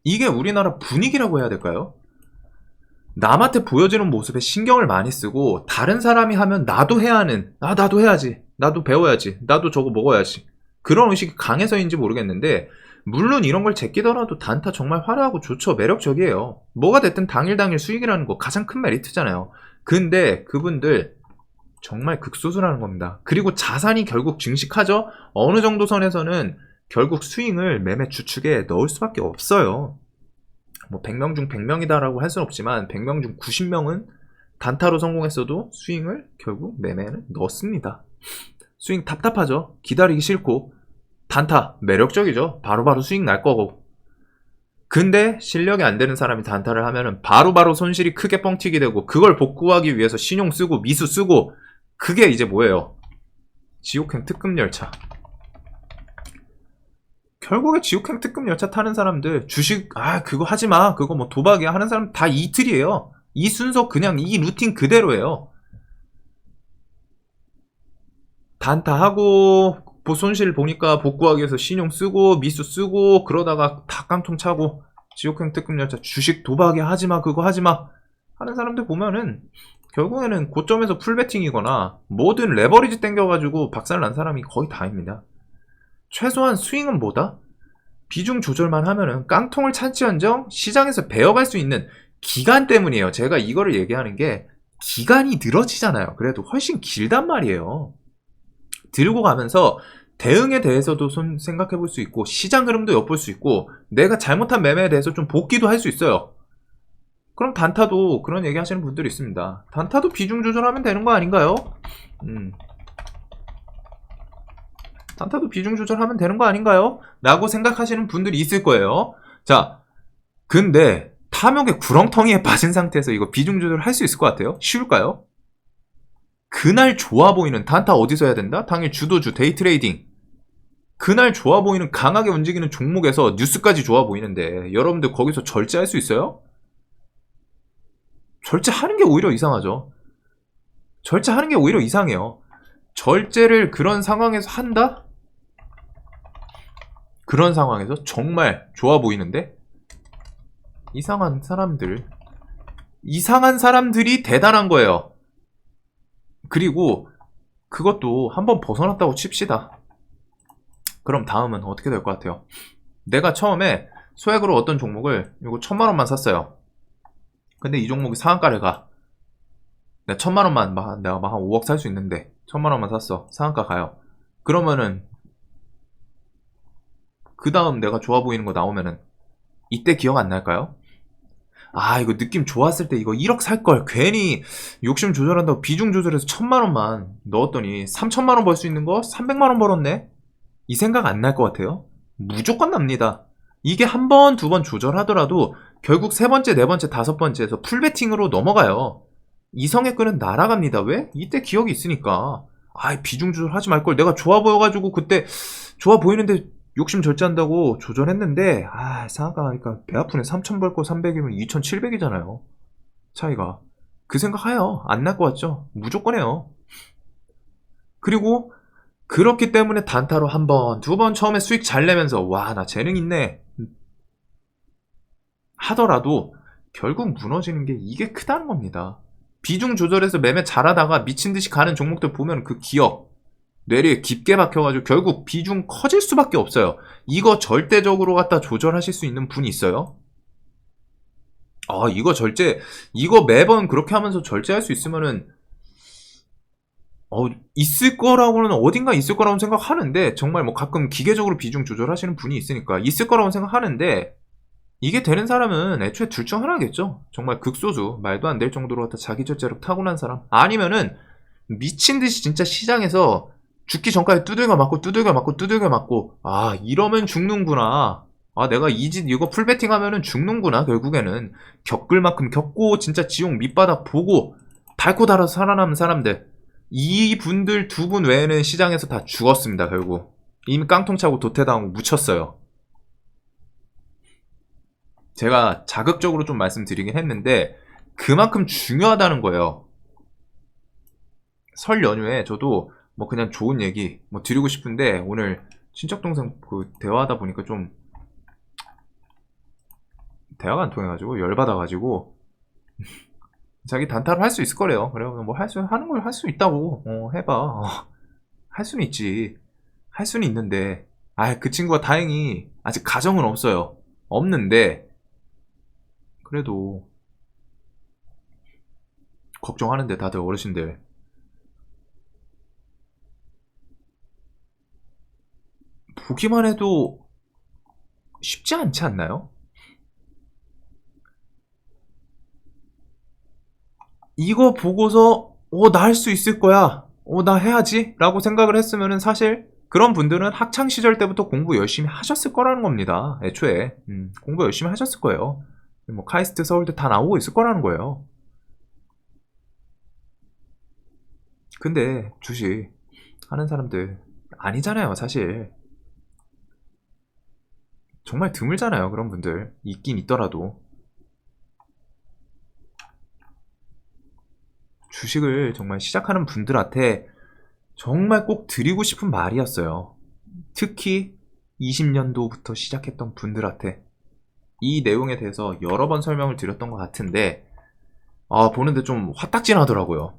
이게 우리나라 분위기라고 해야 될까요? 남한테 보여지는 모습에 신경을 많이 쓰고 다른 사람이 하면 나도 해야 하는, 나도 해야지, 나도 배워야지, 나도 저거 먹어야지, 그런 의식이 강해서인지 모르겠는데, 물론 이런 걸 제끼더라도 단타 정말 화려하고 좋죠. 매력적이에요. 뭐가 됐든 당일 수익이라는 거 가장 큰 메리트잖아요. 근데 그분들 정말 극소수라는 겁니다. 그리고 자산이 결국 증식하죠. 어느 정도 선에서는 결국 스윙을 매매 주축에 넣을 수밖에 없어요. 뭐 100명 중 100명이다라고 할 수는 없지만 100명 중 90명은 단타로 성공했어도 스윙을 결국 매매는 넣습니다. 스윙 답답하죠. 기다리기 싫고. 단타 매력적이죠. 바로바로 수익 날 거고. 근데 실력이 안 되는 사람이 단타를 하면은 바로바로 손실이 크게 뻥튀기 되고, 그걸 복구하기 위해서 신용 쓰고 미수 쓰고, 그게 이제 뭐예요? 지옥행 특급 열차. 결국에 지옥행 특급 열차 타는 사람들, 주식, 그거 하지 마. 그거 뭐 도박이야. 하는 사람 다 이틀이에요. 이 순서 그냥 이 루틴 그대로예요. 단타하고, 손실 보니까 복구하기 위해서 신용 쓰고, 미수 쓰고, 그러다가 다 깡통 차고, 지옥행 특급 열차, 주식 도박이야. 하지 마. 그거 하지 마. 하는 사람들 보면은, 결국에는 고점에서 풀베팅이거나, 뭐든 레버리지 땡겨가지고 박살난 사람이 거의 다입니다. 최소한 스윙은 뭐다? 비중 조절만 하면은 깡통을 찬지언정 시장에서 배워갈 수 있는 기간 때문이에요. 제가 이거를 얘기하는 게 기간이 늘어지잖아요. 그래도 훨씬 길단 말이에요. 들고 가면서 대응에 대해서도 생각해 볼 수 있고 시장 흐름도 엿볼 수 있고 내가 잘못한 매매에 대해서 좀 복기도 할 수 있어요. 그럼 단타도 그런 얘기 하시는 분들이 있습니다. 단타도 비중 조절하면 되는 거 아닌가요? 단타도 비중 조절하면 되는 거 아닌가요? 라고 생각하시는 분들이 있을 거예요. 자, 근데 탐욕의 구렁텅이에 빠진 상태에서 이거 비중 조절을 할 수 있을 것 같아요? 쉬울까요? 그날 좋아 보이는 단타 어디서 해야 된다? 당일 주도주, 데이트레이딩. 그날 좋아 보이는 강하게 움직이는 종목에서 뉴스까지 좋아 보이는데 여러분들 거기서 절제할 수 있어요? 절제하는 게 오히려 이상하죠. 절제하는 게 오히려 이상해요. 절제를 그런 상황에서 한다? 그런 상황에서 정말 좋아 보이는데 이상한 사람들이 대단한 거예요. 그리고 그것도 한번 벗어났다고 칩시다. 그럼 다음은 어떻게 될 것 같아요? 내가 처음에 소액으로 어떤 종목을 이거 1000만원만 샀어요. 근데 이 종목이 상한가를 가. 내가 1000만원만 내가 막 한 5억 살 수 있는데 1000만원만 샀어. 상한가 가요. 그러면은 그 다음 내가 좋아 보이는 거 나오면은 이때 기억 안 날까요? 이거 느낌 좋았을 때 이거 1억 살걸. 괜히 욕심 조절한다고 비중 조절해서 1000만원만 넣었더니 3000만원 벌 수 있는 거 300만원 벌었네? 이 생각 안 날 것 같아요? 무조건 납니다. 이게 한 번, 두 번 조절하더라도 결국 세 번째, 네 번째, 다섯 번째에서 풀베팅으로 넘어가요. 이성의 끈은 날아갑니다. 왜? 이때 기억이 있으니까. 비중 조절하지 말걸. 내가 좋아 보여가지고 그때 좋아 보이는데 욕심 절제한다고 조절했는데 상한가 가니까 배 아프네. 3000 벌 거 300이면 2700이잖아요. 차이가. 그 생각해요. 안 날 것 같죠? 무조건 해요. 그리고 그렇기 때문에 단타로 한 번, 두 번 처음에 수익 잘 내면서 와, 나 재능 있네 하더라도 결국 무너지는 게 이게 크다는 겁니다. 비중 조절해서 매매 잘하다가 미친 듯이 가는 종목들 보면 그 기억 뇌리에 깊게 박혀가지고 결국 비중 커질 수밖에 없어요. 이거 절대적으로 갖다 조절하실 수 있는 분이 있어요? 이거 매번 그렇게 하면서 절제할 수 있으면은 있을 거라고는 어딘가 있을 거라고 생각하는데 정말 뭐 가끔 기계적으로 비중 조절하시는 분이 있으니까 있을 거라고 생각하는데 이게 되는 사람은 애초에 둘 중 하나겠죠. 정말 극소수 말도 안 될 정도로 갖다 자기 절제력 타고난 사람 아니면은 미친 듯이 진짜 시장에서 죽기 전까지 두들겨 맞고 이러면 죽는구나. 내가 이거 풀베팅 하면은 죽는구나. 결국에는 겪을 만큼 겪고 진짜 지옥 밑바닥 보고 닳고 닳아서 살아남은 사람들 이분들 두 분 외에는 시장에서 다 죽었습니다. 결국 이미 깡통 차고 도태당하고 묻혔어요. 제가 자극적으로 좀 말씀드리긴 했는데 그만큼 중요하다는 거예요. 설 연휴에 저도 뭐 그냥 좋은 얘기 뭐 드리고 싶은데 오늘 친척 동생 그 대화하다 보니까 좀 대화가 안 통해가지고 열받아가지고 자기 단타를 할 수 있을 거래요. 그래요. 뭐 하는 걸 할 수 있다고 해봐. 할 수는 있지. 할 수는 있는데 그 친구가 다행히 아직 가정은 없어요. 없는데 그래도 걱정하는데 다들 어르신들 보기만 해도 쉽지 않지 않나요? 이거 보고서 나 할 수 있을 거야. 나 해야지 라고 생각을 했으면은 사실 그런 분들은 학창시절 때부터 공부 열심히 하셨을 거라는 겁니다. 애초에 공부 열심히 하셨을 거예요. 뭐 카이스트 서울대 다 나오고 있을 거라는 거예요. 근데 주식 하는 사람들 아니잖아요, 사실. 정말 드물잖아요, 그런 분들. 있긴 있더라도. 주식을 정말 시작하는 분들한테 정말 꼭 드리고 싶은 말이었어요. 특히 20년도부터 시작했던 분들한테 이 내용에 대해서 여러 번 설명을 드렸던 것 같은데, 보는데 좀 화딱지나더라고요.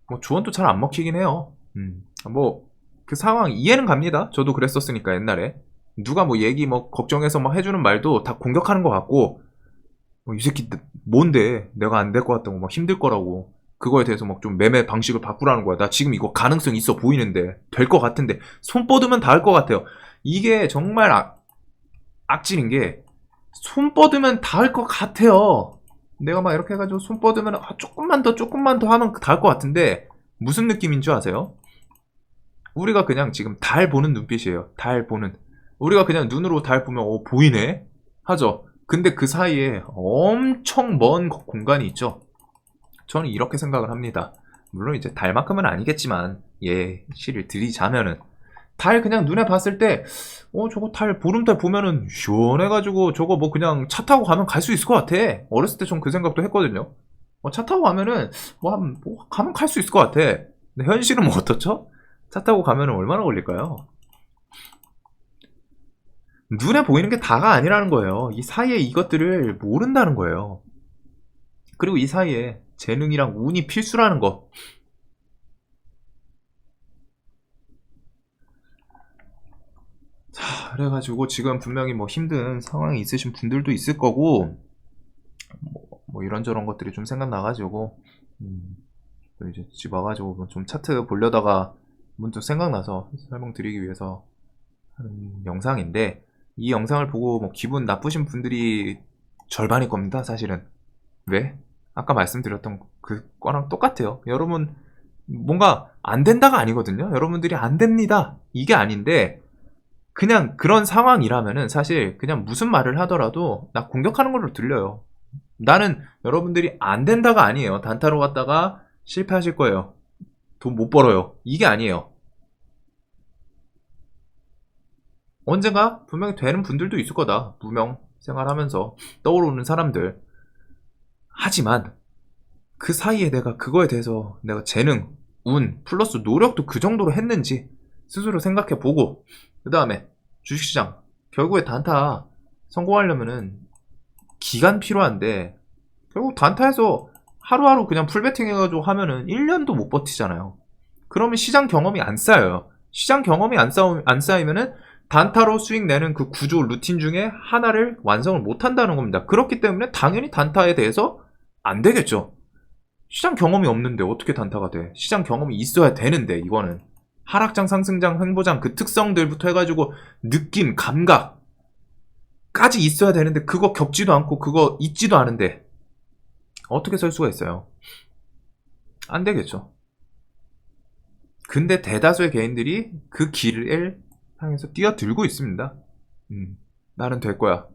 뭐 조언도 잘 안 먹히긴 해요. 뭐 그 상황 이해는 갑니다. 저도 그랬었으니까 옛날에 누가 뭐 얘기 뭐 걱정해서 막 해주는 말도 다 공격하는 것 같고, 이 새끼 뭔데 내가 안 될 것 같다고 막 힘들 거라고 그거에 대해서 막 좀 매매 방식을 바꾸라는 거야. 나 지금 이거 가능성 있어 보이는데 될 것 같은데 손 뻗으면 다 할 것 같아요. 이게 정말 악질인 게 손 뻗으면 다 할 것 같아요. 내가 막 이렇게 해가지고 손 뻗으면 조금만 더 하면 다 할 것 같은데 무슨 느낌인 줄 아세요? 우리가 그냥 지금 달 보는 눈빛이에요. 달 보는. 우리가 그냥 눈으로 달 보면 보이네 하죠. 근데 그 사이에 엄청 먼 공간이 있죠. 저는 이렇게 생각을 합니다. 물론 이제 달만큼은 아니겠지만 예시를 들이자면은 달 그냥 눈에 봤을 때 저거 달 보름달 보면은 시원해가지고 저거 뭐 그냥 차 타고 가면 갈 수 있을 것 같아. 어렸을 때 전 그 생각도 했거든요. 차 타고 가면은 가면 갈 수 있을 것 같아. 근데 현실은 뭐 어떻죠? 차 타고 가면은 얼마나 걸릴까요? 눈에 보이는 게 다가 아니라는 거예요. 이 사이에 이것들을 모른다는 거예요. 그리고 이 사이에 재능이랑 운이 필수라는 거. 자, 그래가지고 지금 분명히 뭐 힘든 상황이 있으신 분들도 있을 거고, 뭐 이런저런 것들이 좀 생각나가지고, 또 이제 집 와가지고 좀 차트 보려다가 문득 생각나서 설명드리기 위해서 하는 영상인데, 이 영상을 보고 뭐 기분 나쁘신 분들이 절반일 겁니다, 사실은. 왜? 아까 말씀드렸던 그 거랑 똑같아요. 여러분, 뭔가 안 된다가 아니거든요. 여러분들이 안 됩니다. 이게 아닌데, 그냥 그런 상황이라면은 사실 그냥 무슨 말을 하더라도 나 공격하는 걸로 들려요. 나는 여러분들이 안 된다가 아니에요. 단타로 갔다가 실패하실 거예요. 돈 못 벌어요. 이게 아니에요. 언젠가 분명히 되는 분들도 있을 거다. 무명 생활하면서 떠오르는 사람들. 하지만 그 사이에 내가 그거에 대해서 내가 재능, 운, 플러스 노력도 그 정도로 했는지 스스로 생각해 보고, 그 다음에 주식시장 결국에 단타 성공하려면은 기간 필요한데, 결국 단타에서 하루하루 그냥 풀베팅 해가지고 하면은 1년도 못 버티잖아요. 그러면 시장 경험이 안 쌓여요. 시장 경험이 안 쌓이면은 단타로 수익 내는 그 구조 루틴 중에 하나를 완성을 못 한다는 겁니다. 그렇기 때문에 당연히 단타에 대해서 안 되겠죠. 시장 경험이 없는데 어떻게 단타가 돼? 시장 경험이 있어야 되는데, 이거는 하락장, 상승장, 횡보장 그 특성들부터 해가지고 느낌, 감각까지 있어야 되는데 그거 겪지도 않고 그거 있지도 않은데 어떻게 설 수가 있어요? 안 되겠죠. 근데 대다수의 개인들이 그 길을 향해서 뛰어들고 있습니다. 나는 될 거야.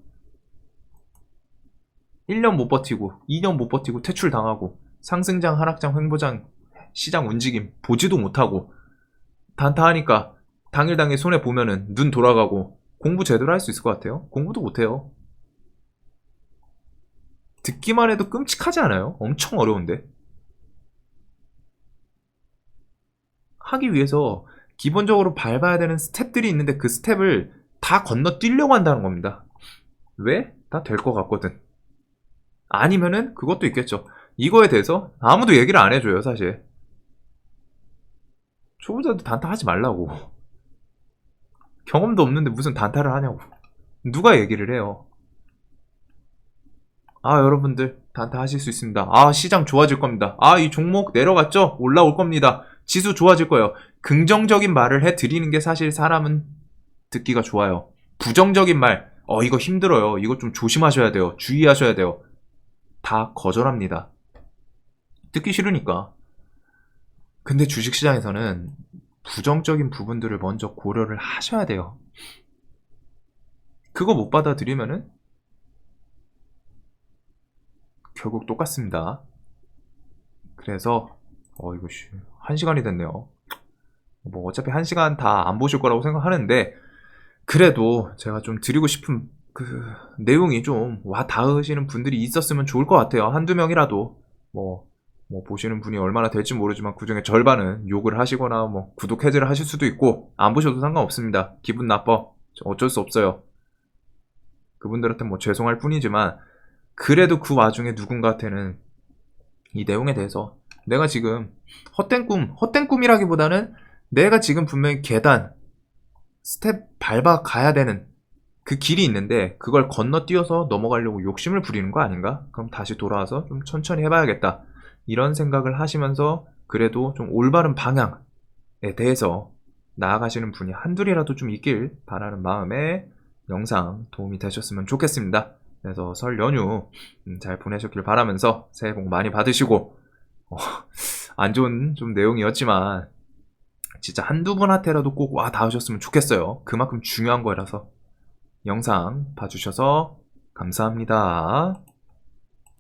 1년 못 버티고 2년 못 버티고 퇴출당하고 상승장, 하락장, 횡보장 시장 움직임 보지도 못하고 단타하니까 당일 손해 보면은 눈 돌아가고 공부 제대로 할 수 있을 것 같아요? 공부도 못해요. 듣기만 해도 끔찍하지 않아요? 엄청 어려운데. 하기 위해서 기본적으로 밟아야 되는 스텝들이 있는데 그 스텝을 다 건너뛰려고 한다는 겁니다. 왜? 다 될 것 같거든. 아니면은 그것도 있겠죠. 이거에 대해서 아무도 얘기를 안 해줘요, 사실. 초보자도 단타 하지 말라고. 경험도 없는데 무슨 단타를 하냐고. 누가 얘기를 해요. 여러분들 단타 하실 수 있습니다. 시장 좋아질 겁니다. 이 종목 내려갔죠? 올라올 겁니다. 지수 좋아질 거예요. 긍정적인 말을 해드리는 게 사실 사람은 듣기가 좋아요. 부정적인 말, 이거 힘들어요. 이거 좀 조심하셔야 돼요. 주의하셔야 돼요. 다 거절합니다. 듣기 싫으니까. 근데 주식시장에서는 부정적인 부분들을 먼저 고려를 하셔야 돼요. 그거 못 받아들이면은 결국 똑같습니다. 그래서 이거 1시간이 됐네요. 뭐 어차피 1시간 다 안 보실 거라고 생각하는데 그래도 제가 좀 드리고 싶은 그 내용이 좀 와 닿으시는 분들이 있었으면 좋을 것 같아요. 한두 명이라도 뭐 보시는 분이 얼마나 될지 모르지만 그중에 절반은 욕을 하시거나 뭐 구독 해제를 하실 수도 있고 안 보셔도 상관없습니다. 기분 나빠. 어쩔 수 없어요. 그분들한테 뭐 죄송할 뿐이지만 그래도 그 와중에 누군가한테는 이 내용에 대해서 내가 지금 헛된 꿈이라기보다는 내가 지금 분명히 계단 스텝 밟아 가야 되는 그 길이 있는데 그걸 건너뛰어서 넘어가려고 욕심을 부리는 거 아닌가? 그럼 다시 돌아와서 좀 천천히 해봐야겠다. 이런 생각을 하시면서 그래도 좀 올바른 방향에 대해서 나아가시는 분이 한둘이라도 좀 있길 바라는 마음에 영상 도움이 되셨으면 좋겠습니다. 그래서 설 연휴 잘 보내셨길 바라면서 새해 복 많이 받으시고 안 좋은 좀 내용이었지만 진짜 한두 분한테라도 꼭 와 닿으셨으면 좋겠어요. 그만큼 중요한 거라서 영상 봐주셔서 감사합니다.